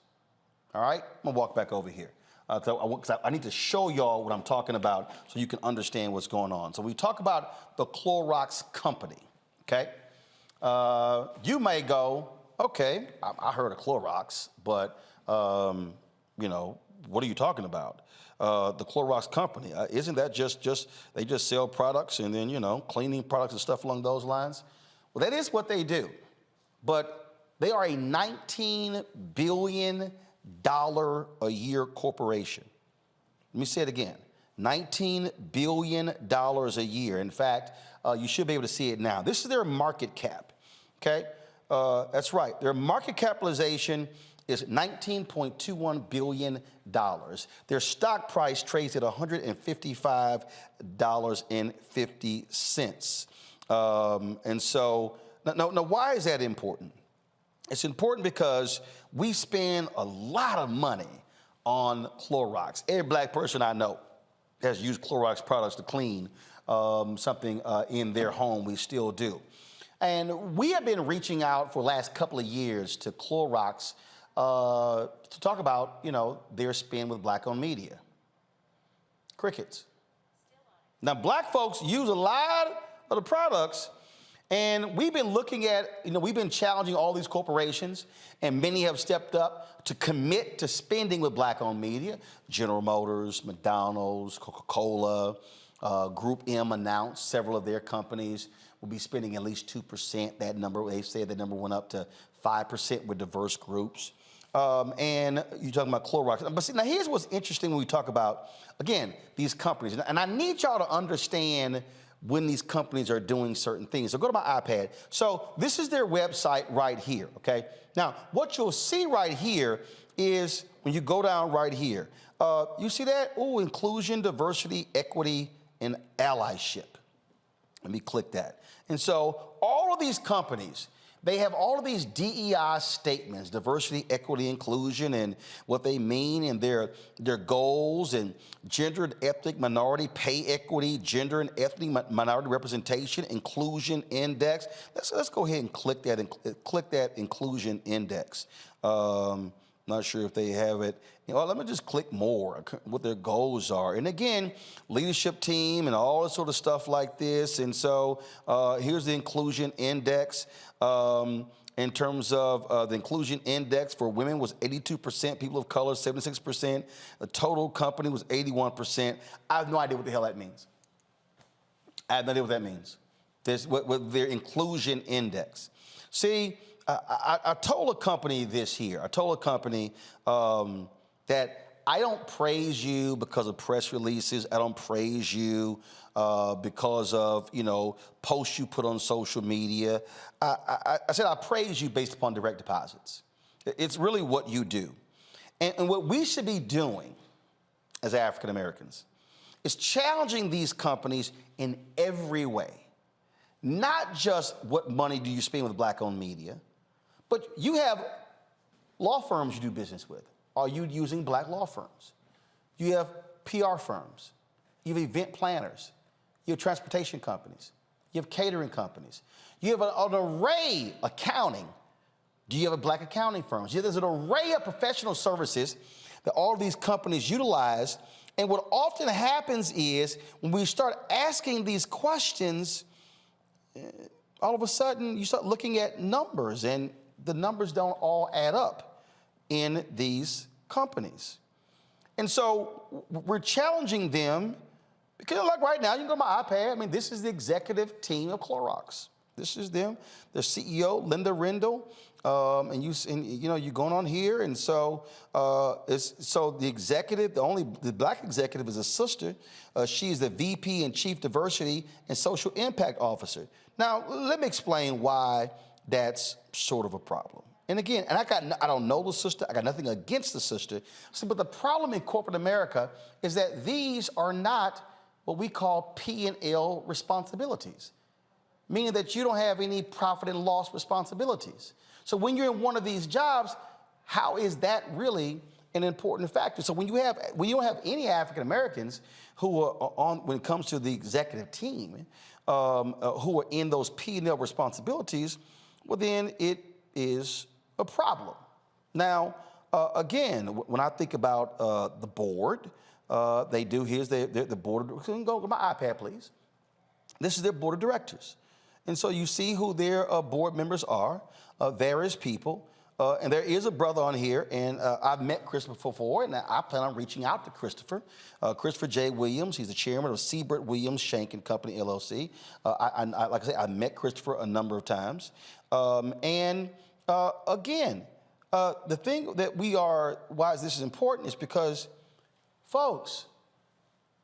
Speaker 1: All right, I'm gonna walk back over here. I need to show y'all what I'm talking about so you can understand what's going on. So we talk about the Clorox company, okay? You may go, okay, I heard of Clorox, but you know, what are you talking about? The Clorox company, isn't that just they just sell products and then, you know, cleaning products and stuff along those lines? Well, that is what they do, but they are a $19 billion a year corporation. Let me say it again, $19 billion a year. In fact, you should be able to see it now. This is their market cap, okay? That's right, their market capitalization is $19.21 billion. Their stock price trades at $155.50. And so, now, why is that important? It's important because we spend a lot of money on Clorox. Every black person I know has used Clorox products to clean something in their home. We still do. And we have been reaching out for the last couple of years to Clorox to talk about, you know, their spin with black-owned media. Crickets. Now, black folks use a lot of the products, and we've been looking at, you know, we've been challenging all these corporations, and many have stepped up to commit to spending with black-owned media. General Motors, McDonald's, Coca-Cola, Group M announced several of their companies will be spending at least 2%. That number, they said that number went up to 5% with diverse groups. And you're talking about Clorox. But see, now here's what's interesting when we talk about, again, these companies. And I need y'all to understand when these companies are doing certain things. So go to my iPad. So this is their website right here, okay? Now, what you'll see right here is when you go down right here, you see that? Oh, inclusion, diversity, equity, and allyship. Let me click that. And so all of these companies, they have all of these DEI statements, diversity, equity, inclusion, and what they mean and their goals, and gender and ethnic minority pay equity, gender and ethnic minority representation, inclusion index. Let's go ahead and click that inclusion index. Not sure if they have it. You know, let me just click more, what their goals are. And again, leadership team and all this sort of stuff like this. And so here's the inclusion index. In terms of the inclusion index for women was 82%, people of color 76%, the total company was 81%. I have no idea what the hell that means. I have no idea what that means. With their inclusion index. See, I told a company this here. I told a company that I don't praise you because of press releases. I don't praise you because of, you know, posts you put on social media. I said I praise you based upon direct deposits. It's really what you do. And what we should be doing as African Americans is challenging these companies in every way. Not just what money do you spend with black-owned media, but you have law firms you do business with. Are you using black law firms? You have PR firms. You have event planners. You have transportation companies. You have catering companies. You have an array of accounting. Do you have a black accounting firm? There's an array of professional services that all of these companies utilize. And what often happens is when we start asking these questions, all of a sudden you start looking at numbers, and the numbers don't all add up in these companies. And so we're challenging them because, like right now, you can go to my iPad. I mean, this is the executive team of Clorox. This is them, their CEO, Linda Rendell. And you're going on here. And so the executive, the black executive is a sister. She's the VP and Chief Diversity and Social Impact Officer. Now, let me explain why that's sort of a problem. And again, I don't know the sister. I got nothing against the sister. But the problem in corporate America is that these are not what we call P&L responsibilities, meaning that you don't have any profit and loss responsibilities. So when you're in one of these jobs, how is that really an important factor? So when you don't have any African Americans who are on, when it comes to the executive team, who are in those P&L responsibilities, well then it is a problem. Now, again, when I think about the board, they do, here's the board, can go to my iPad, please. This is their board of directors. And so you see who their board members are, various people. And there is a brother on here, and I've met Christopher before, and I plan on reaching out to Christopher. Christopher J. Williams, he's the chairman of Siebert Williams Shank and Company, LLC. Like I say, I met Christopher a number of times. Again, the thing that why this is important is because, folks,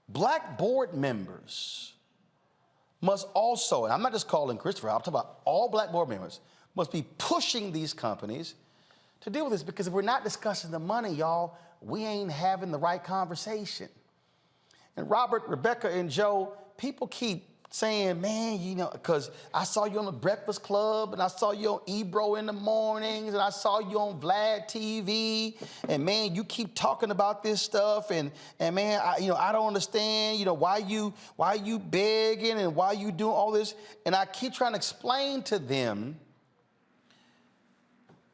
Speaker 1: black board members must also, and I'm not just calling Christopher, I'm talking about all black board members, must be pushing these companies to deal with this, because if we're not discussing the money, y'all, we ain't having the right conversation. And Robert, Rebecca, and Joe, people keep saying, man, you know, because I saw you on the Breakfast Club, and I saw you on Ebro in the mornings, and I saw you on Vlad TV, and man, you keep talking about this stuff, and man, I don't understand, you know, why you begging and why you doing all this, and I keep trying to explain to them,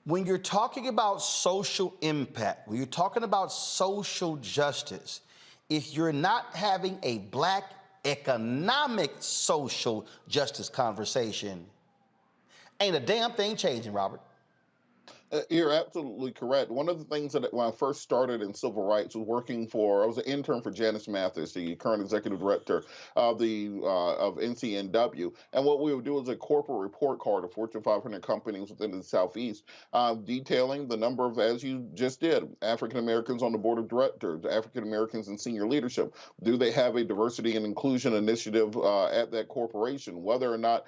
Speaker 1: when you're talking about social impact, when you're talking about social justice, if you're not having a black economic social justice conversation, ain't a damn thing changing, Robert.
Speaker 3: You're absolutely correct. One of the things that when I first started in civil rights was I was an intern for Janice Mathis, the current executive director of NCNW. And what we would do is a corporate report card of Fortune 500 companies within the Southeast, detailing the number of, as you just did, African Americans on the board of directors, African Americans in senior leadership. Do they have a diversity and inclusion initiative at that corporation? Whether or not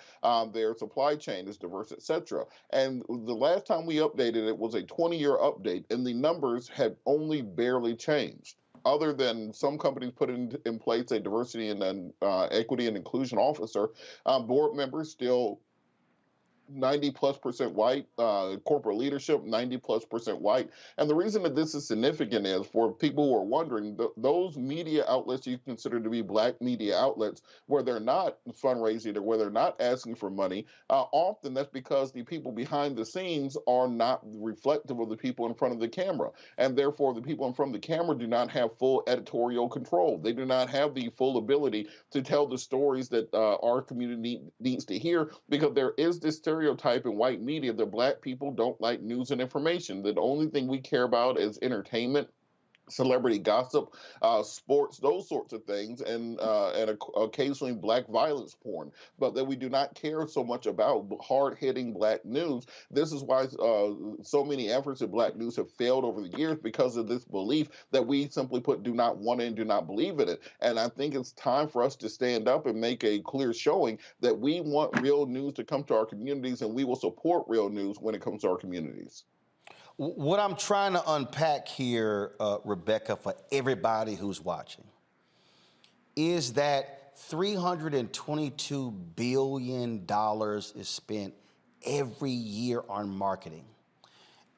Speaker 3: their supply chain is diverse, et cetera. And the last time we updated, it was a 20-year update, and the numbers had only barely changed. Other than some companies put in place a diversity and equity and inclusion officer, board members still 90+% white, corporate leadership 90+% white. And the reason that this is significant is, for people who are wondering, those media outlets you consider to be black media outlets, where they're not fundraising or where they're not asking for money, often that's because the people behind the scenes are not reflective of the people in front of the camera. And therefore, the people in front of the camera do not have full editorial control. They do not have the full ability to tell the stories that our community needs to hear, because there is this stereotype in white media that black people don't like news and information. That the only thing we care about is entertainment, celebrity gossip, sports, those sorts of things, and occasionally black violence porn, but that we do not care so much about hard-hitting black news. This is why so many efforts at black news have failed over the years, because of this belief that we simply put do not want it and do not believe in it. And I think it's time for us to stand up and make a clear showing that we want real news to come to our communities, and we will support real news when it comes to our communities.
Speaker 1: What I'm trying to unpack here, Rebecca, for everybody who's watching, is that $322 billion is spent every year on marketing,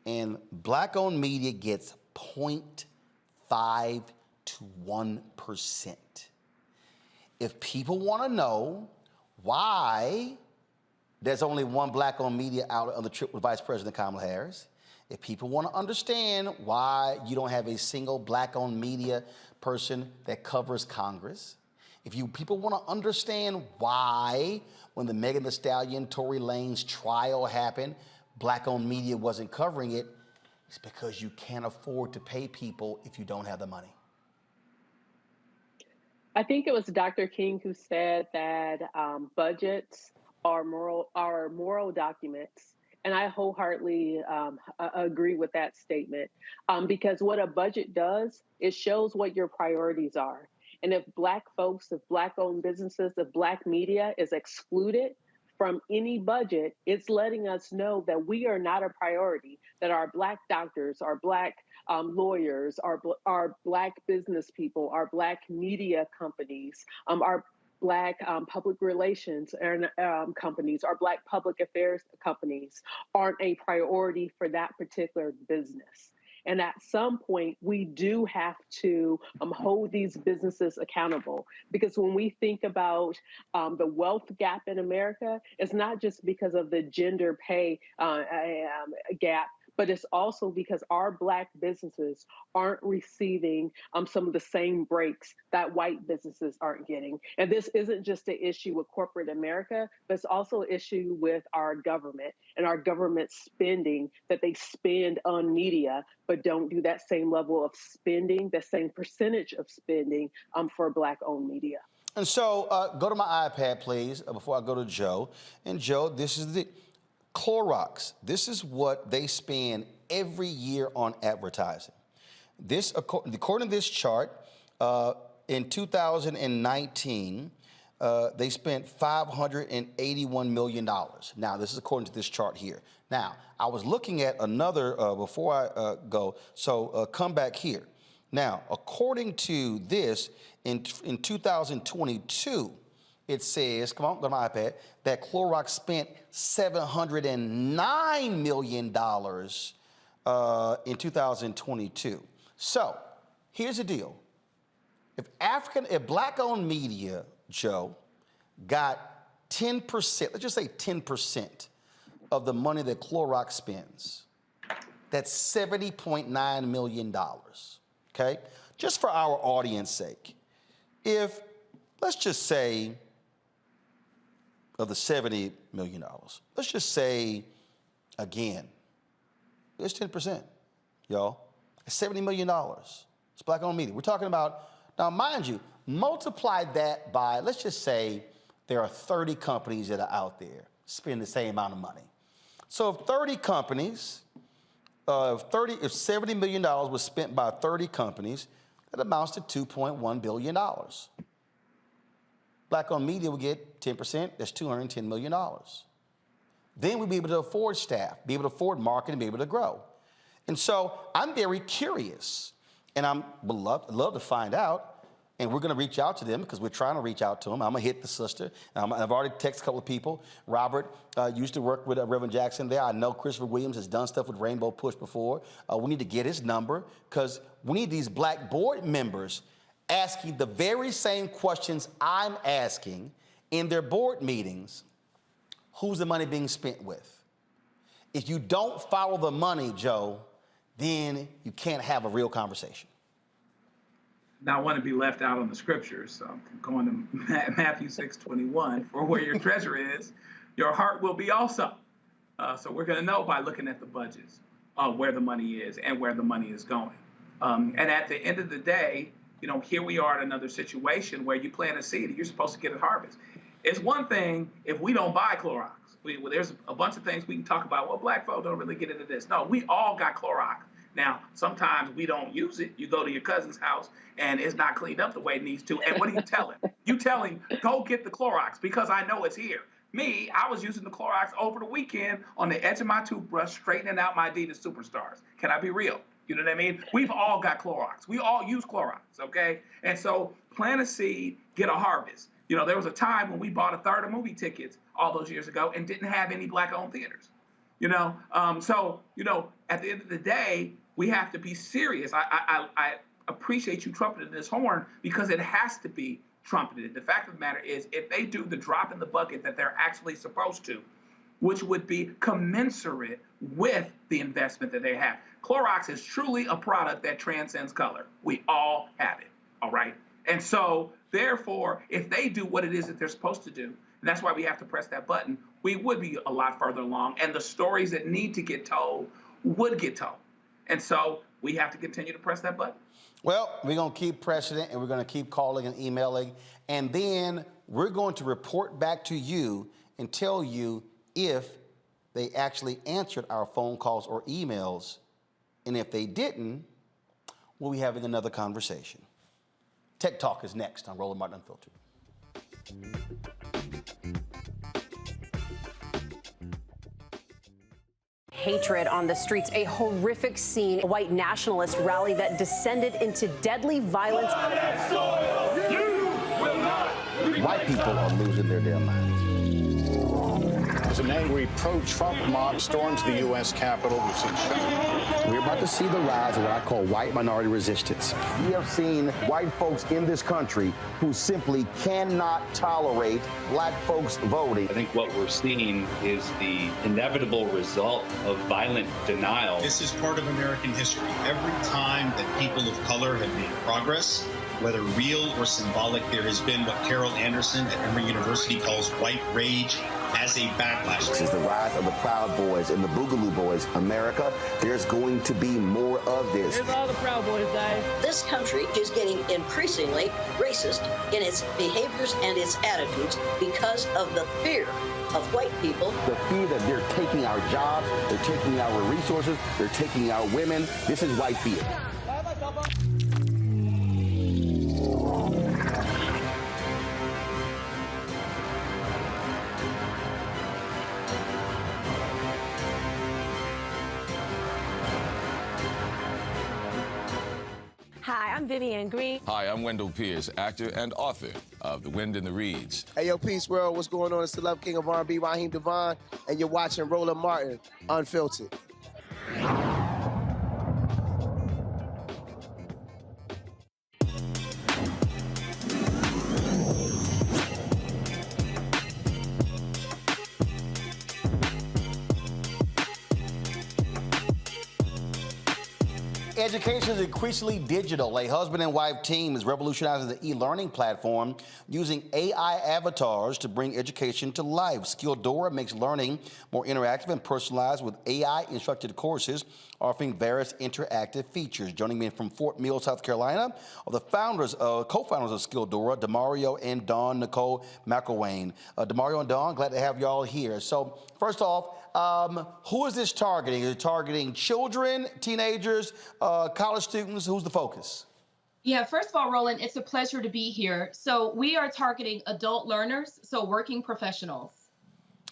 Speaker 1: and black-owned media gets 0.5 to 1%. If people want to know why there's only one black-owned media outlet on the trip with Vice President Kamala Harris, if people want to understand why you don't have a single black-owned media person that covers Congress, if people want to understand why, when the Megan Thee Stallion, Tory Lanez trial happened, black-owned media wasn't covering it, it's because you can't afford to pay people if you don't have the money.
Speaker 8: I think it was Dr. King who said that budgets are moral documents. And I wholeheartedly agree with that statement, because what a budget does, it shows what your priorities are. And if black folks, if black-owned businesses, if black media is excluded from any budget, it's letting us know that we are not a priority, that our black doctors, our black lawyers, our black business people, our black media companies, our Black public relations companies, our Black public affairs companies aren't a priority for that particular business. And at some point, we do have to hold these businesses accountable, because when we think about the wealth gap in America, it's not just because of the gender pay gap, but it's also because our Black businesses aren't receiving some of the same breaks that white businesses aren't getting. And this isn't just an issue with corporate America, but it's also an issue with our government and our government spending that they spend on media, but don't do that same level of spending, that same percentage of spending for Black-owned media.
Speaker 1: And so go to my iPad, please, before I go to Joe. And Joe, this is the Clorox. This is what they spend every year on advertising. This, according to this chart, in 2019, they spent $581 million. Now, this is according to this chart here. Now, I was looking at another, before I go, so come back here. Now, according to this, in 2022, it says, come on, go to my iPad, that Clorox spent $709 million in 2022. So, here's the deal. If Black-owned media, Joe, got 10%, let's just say 10% of the money that Clorox spends, that's $70.9 million, okay? Just for our audience sake, if, let's just say, of the $70 million, let's just say, again, it's 10%, y'all. It's $70 million. It's Black-owned media. We're talking about, now mind you, multiply that by, let's just say there are 30 companies that are out there spending the same amount of money. So if 30 companies, if $70 million was spent by 30 companies, that amounts to $2.1 billion. Black-owned media would get 10%, that's $210 million. Then we'd be able to afford staff, be able to afford marketing, be able to grow. And so I'm very curious, and I would love to find out, and we're going to reach out to them because we're trying to reach out to them. I'm going to hit the sister. I've already texted a couple of people. Robert used to work with Reverend Jackson there. I know Christopher Williams has done stuff with Rainbow Push before. We need to get his number because we need these Black board members asking the very same questions I'm asking in their board meetings. Who's the money being spent with? If you don't follow the money, Joe, then you can't have a real conversation.
Speaker 4: Now, I want to be left out on the scriptures, so I'm going to Matthew 6:21. For where your treasure is, your heart will be also. So we're going to know by looking at the budgets where the money is and where the money is going. And at the end of the day, you know, here we are in another situation where you plant a seed and you're supposed to get a harvest. It's one thing if we don't buy Clorox. There's a bunch of things we can talk about. Well, Black folk don't really get into this. No, we all got Clorox. Now, sometimes we don't use it. You go to your cousin's house and it's not cleaned up the way it needs to. And what do you tell him? You tell him, go get the Clorox because I know it's here. Me, I was using the Clorox over the weekend on the edge of my toothbrush, straightening out my Adidas Superstars. Can I be real? You know what I mean? We've all got Clorox. We all use Clorox, okay? And so plant a seed, get a harvest. You know, there was a time when we bought a third of movie tickets all those years ago and didn't have any Black-owned theaters. You know, so, you know, at the end of the day, we have to be serious. I appreciate you trumpeting this horn because it has to be trumpeted. The fact of the matter is, if they do the drop in the bucket that they're actually supposed to, which would be commensurate with the investment that they have. Clorox is truly a product that transcends color. We all have it, all right? And so, therefore, if they do what it is that they're supposed to do, and that's why we have to press that button, we would be a lot further along, and the stories that need to get told would get told. And so we have to continue to press that button.
Speaker 1: Well, we're going to keep pressing it, and we're going to keep calling and emailing, and then we're going to report back to you and tell you if they actually answered our phone calls or emails, and if they didn't, we'll be having another conversation. Tech Talk is next on Roland Martin Unfiltered.
Speaker 2: Hatred on the streets, a horrific scene, a white nationalist rally that descended into deadly violence.
Speaker 25: White people are losing their damn minds.
Speaker 5: As an angry pro-Trump mob storms the U.S. Capitol, we've seen shooting.
Speaker 16: We're about to see the rise of what I call white minority resistance. We have seen white folks in this country who simply cannot tolerate black folks voting.
Speaker 6: I think what we're seeing is the inevitable result of violent denial.
Speaker 27: This is part of American history. Every time that people of color have made progress, whether real or symbolic, there has been what Carol Anderson at Emory University calls white rage as a backlash.
Speaker 16: This is the rise of the Proud Boys and the Boogaloo Boys. America, there's going to be more of this.
Speaker 7: Here's all the Proud Boys, guys.
Speaker 15: This country is getting increasingly racist in its behaviors and its attitudes because of the fear of white people.
Speaker 16: The fear that they're taking our jobs, they're taking our resources, they're taking our women. This is white fear.
Speaker 18: Hi, I'm Vivian Green.
Speaker 19: Hi, I'm Wendell Pierce, actor and author of The Wind in the Reeds.
Speaker 20: Hey, yo, Peace World, what's going on? It's the Love King of R&B, Raheem Devon, and you're watching Roland Martin, Unfiltered.
Speaker 1: Education is increasingly digital. A husband and wife team is revolutionizing the e-learning platform using AI avatars to bring education to life. Skilldora makes learning more interactive and personalized with AI-instructed courses offering various interactive features. Joining me from Fort Mill, South Carolina, are the co-founders of Skilldora, Demario and Dawn Nicole McElwain. Demario and Dawn, glad to have y'all here. So first off, who is this targeting? Is it targeting children, teenagers, college students? Who's the focus?
Speaker 12: Yeah, first of all, Roland, it's a pleasure to be here. So we are targeting adult learners, so working professionals.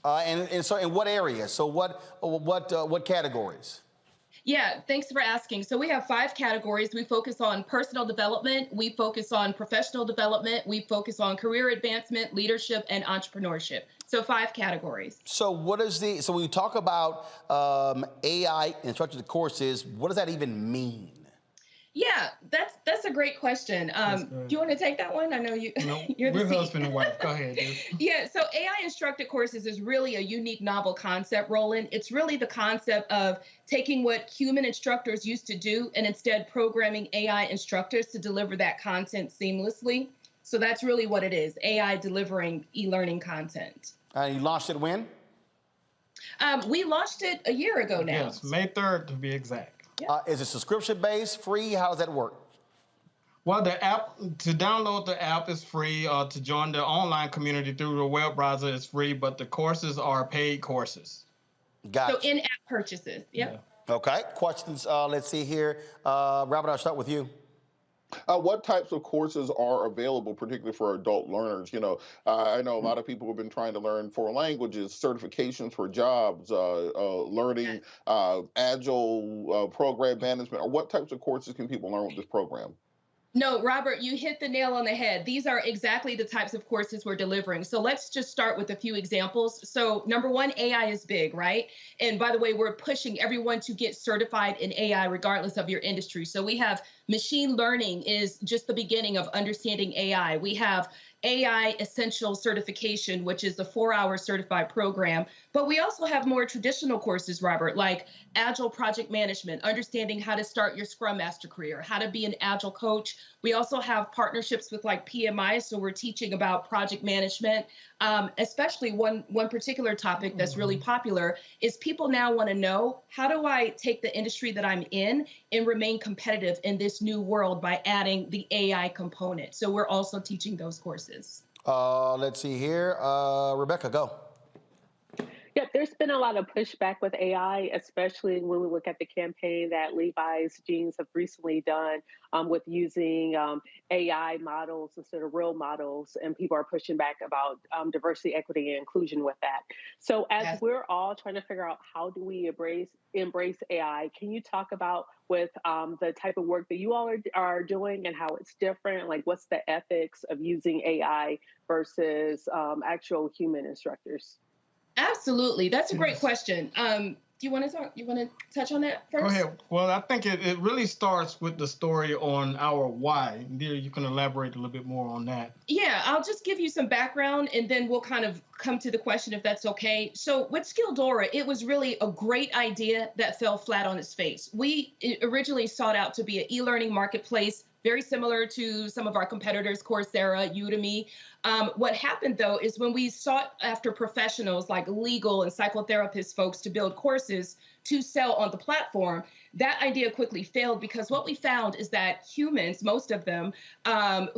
Speaker 1: And so in what areas? So what categories?
Speaker 12: Yeah, thanks for asking. So we have 5 categories. We focus on personal development, we focus on professional development, we focus on career advancement, leadership, and entrepreneurship. So 5 categories.
Speaker 1: So so when you talk about AI instructed courses, what does that even mean?
Speaker 12: Yeah, that's a great question. Do you want to take that one? I know you.
Speaker 22: No,
Speaker 12: you're the
Speaker 22: we're husband and wife. Go ahead, dude.
Speaker 12: Yeah, so AI instructed courses is really a unique, novel concept, Roland. It's really the concept of taking what human instructors used to do and instead programming AI instructors to deliver that content seamlessly. So that's really what it is, AI delivering e-learning content.
Speaker 1: You launched it when?
Speaker 12: We launched it a year ago now.
Speaker 22: Yes, May 3rd to be exact.
Speaker 1: Is it subscription-based, free? How does that work?
Speaker 22: Well, the app, to download the app is free. To join the online community through the web browser is free, but the courses are paid courses.
Speaker 1: Gotcha.
Speaker 12: So in-app purchases, yep.
Speaker 22: Yeah.
Speaker 1: Okay, questions, let's see here. Robert, I'll start with you.
Speaker 3: What types of courses are available, particularly for adult learners? You know, I know a lot of people have been trying to learn foreign languages, certifications for jobs, learning agile program management. Or what types of courses can people learn with this program?
Speaker 12: No, Robert, you hit the nail on the head. These are exactly the types of courses we're delivering. So let's just start with a few examples. So number one, AI is big, right? And by the way, we're pushing everyone to get certified in AI regardless of your industry. So we have machine learning is just the beginning of understanding AI. We have AI Essential Certification, which is a 4-hour certified program. But we also have more traditional courses, Robert, like Agile Project Management, understanding how to start your Scrum Master career, how to be an Agile coach. We also have partnerships with like PMI, so we're teaching about project management. Especially one particular topic that's really popular is people now want to know, how do I take the industry that I'm in and remain competitive in this new world by adding the AI component? So we're also teaching those courses.
Speaker 1: Let's see here. Rebecca, go.
Speaker 8: Yeah, there's been a lot of pushback with AI, especially when we look at the campaign that Levi's jeans have recently done with using AI models instead of real models, and people are pushing back about diversity, equity, and inclusion with that. So as we're all trying to figure out how do we embrace AI, can you talk about with the type of work that you all are doing and how it's different? Like, what's the ethics of using AI versus actual human instructors?
Speaker 12: Absolutely. That's a great question. Do you want to talk? You want to touch on that first?
Speaker 22: Go ahead. Well, I think it really starts with the story on our why. Dear, you can elaborate a little bit more on that.
Speaker 12: Yeah, I'll just give you some background and then we'll kind of come to the question if that's okay. So with Skilldora, it was really a great idea that fell flat on its face. We originally sought out to be an e-learning marketplace, very similar to some of our competitors, Coursera, Udemy. What happened, though, is when we sought after professionals like legal and psychotherapist folks to build courses to sell on the platform, that idea quickly failed because what we found is that humans, most of them,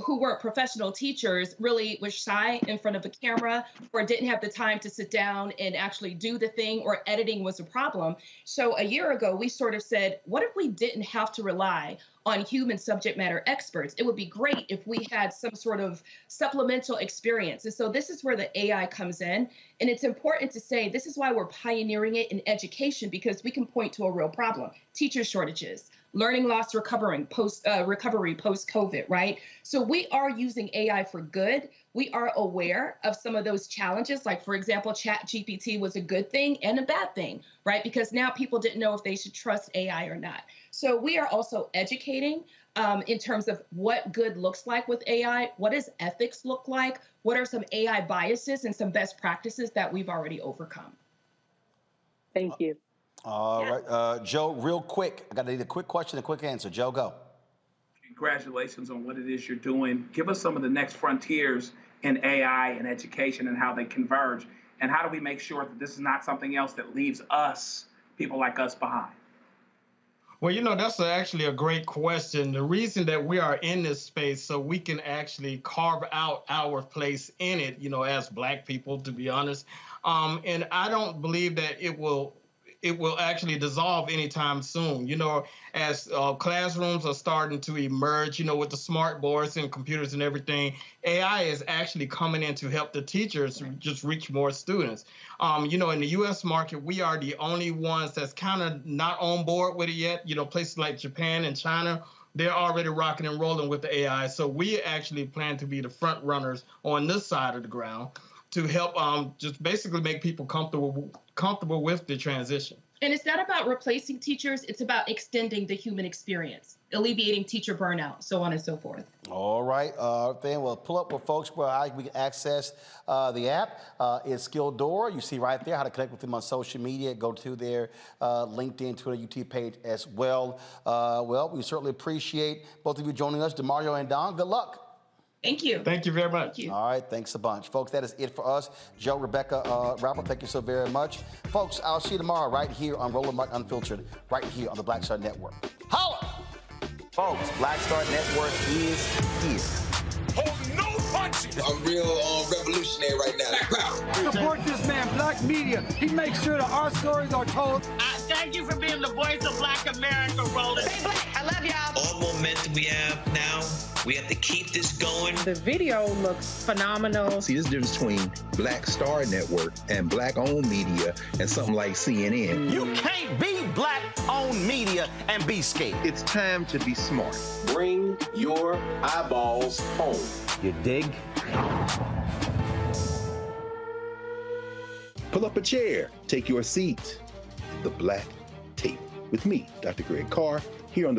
Speaker 12: who weren't professional teachers, really were shy in front of a camera or didn't have the time to sit down and actually do the thing, or editing was a problem. So a year ago, we sort of said, what if we didn't have to rely on human subject matter experts? It would be great if we had some sort of supplemental experience. And so this is where the AI comes in. And it's important to say this is why we're pioneering it in education, because we can point to a real problem. Teacher shortages, learning loss recovery post-COVID, right? So we are using AI for good. We are aware of some of those challenges. Like, for example, ChatGPT was a good thing and a bad thing, right? Because now people didn't know if they should trust AI or not. So we are also educating in terms of what good looks like with AI. What does ethics look like? What are some AI biases and some best practices that we've already overcome?
Speaker 8: Thank you.
Speaker 1: All right, Joe, real quick. I need a quick question, a quick answer. Joe, go.
Speaker 4: Congratulations on what it is you're doing. Give us some of the next frontiers in AI and education and how they converge. And how do we make sure that this is not something else that leaves us, people like us, behind?
Speaker 22: Well, you know, that's actually a great question. The reason that we are in this space so we can actually carve out our place in it, you know, as Black people, to be honest. And I don't believe that it will actually dissolve anytime soon. You know, as classrooms are starting to emerge, you know, with the smart boards and computers and everything, AI is actually coming in to help the teachers just reach more students. You know, in the U.S. market, we are the only ones that's kind of not on board with it yet. You know, places like Japan and China, they're already rocking and rolling with the AI. So we actually plan to be the front runners on this side of the ground to help just basically make people comfortable with the transition.
Speaker 12: And it's not about replacing teachers, it's about extending the human experience, alleviating teacher burnout, so on and so forth.
Speaker 1: All right, then we'll pull up with folks where we can access the app. It's Skilldora. You see right there how to connect with them on social media. Go to their LinkedIn, Twitter, YouTube page as well. Well, we certainly appreciate both of you joining us, DeMario and Don. Good luck.
Speaker 12: Thank you.
Speaker 22: Thank you very much.
Speaker 12: Thank you.
Speaker 1: All right, thanks a bunch. Folks, that is it for us. Joe, Rebecca, Robert, thank you so very much. Folks, I'll see you tomorrow right here on Roland Martin Unfiltered, right here on the Black Star Network. Holla! Folks, Black Star Network is here.
Speaker 7: Hold no punches! I'm real revolutionary right now.
Speaker 9: Support this man, Black Media. He makes sure that our stories are told.
Speaker 7: Thank you for being the voice of Black America, Roland.
Speaker 10: Stay Black. I love y'all.
Speaker 14: All momentum we have now, we have to keep this going.
Speaker 17: The video looks phenomenal.
Speaker 21: See, this difference between Black Star Network and Black-owned media and something like CNN.
Speaker 23: You can't be Black-owned media and be scared.
Speaker 21: It's time to be smart.
Speaker 7: Bring your eyeballs home.
Speaker 23: You dig?
Speaker 21: Pull up a chair. Take your seat. The Black Tape with me, Dr. Greg Carr, here on the Black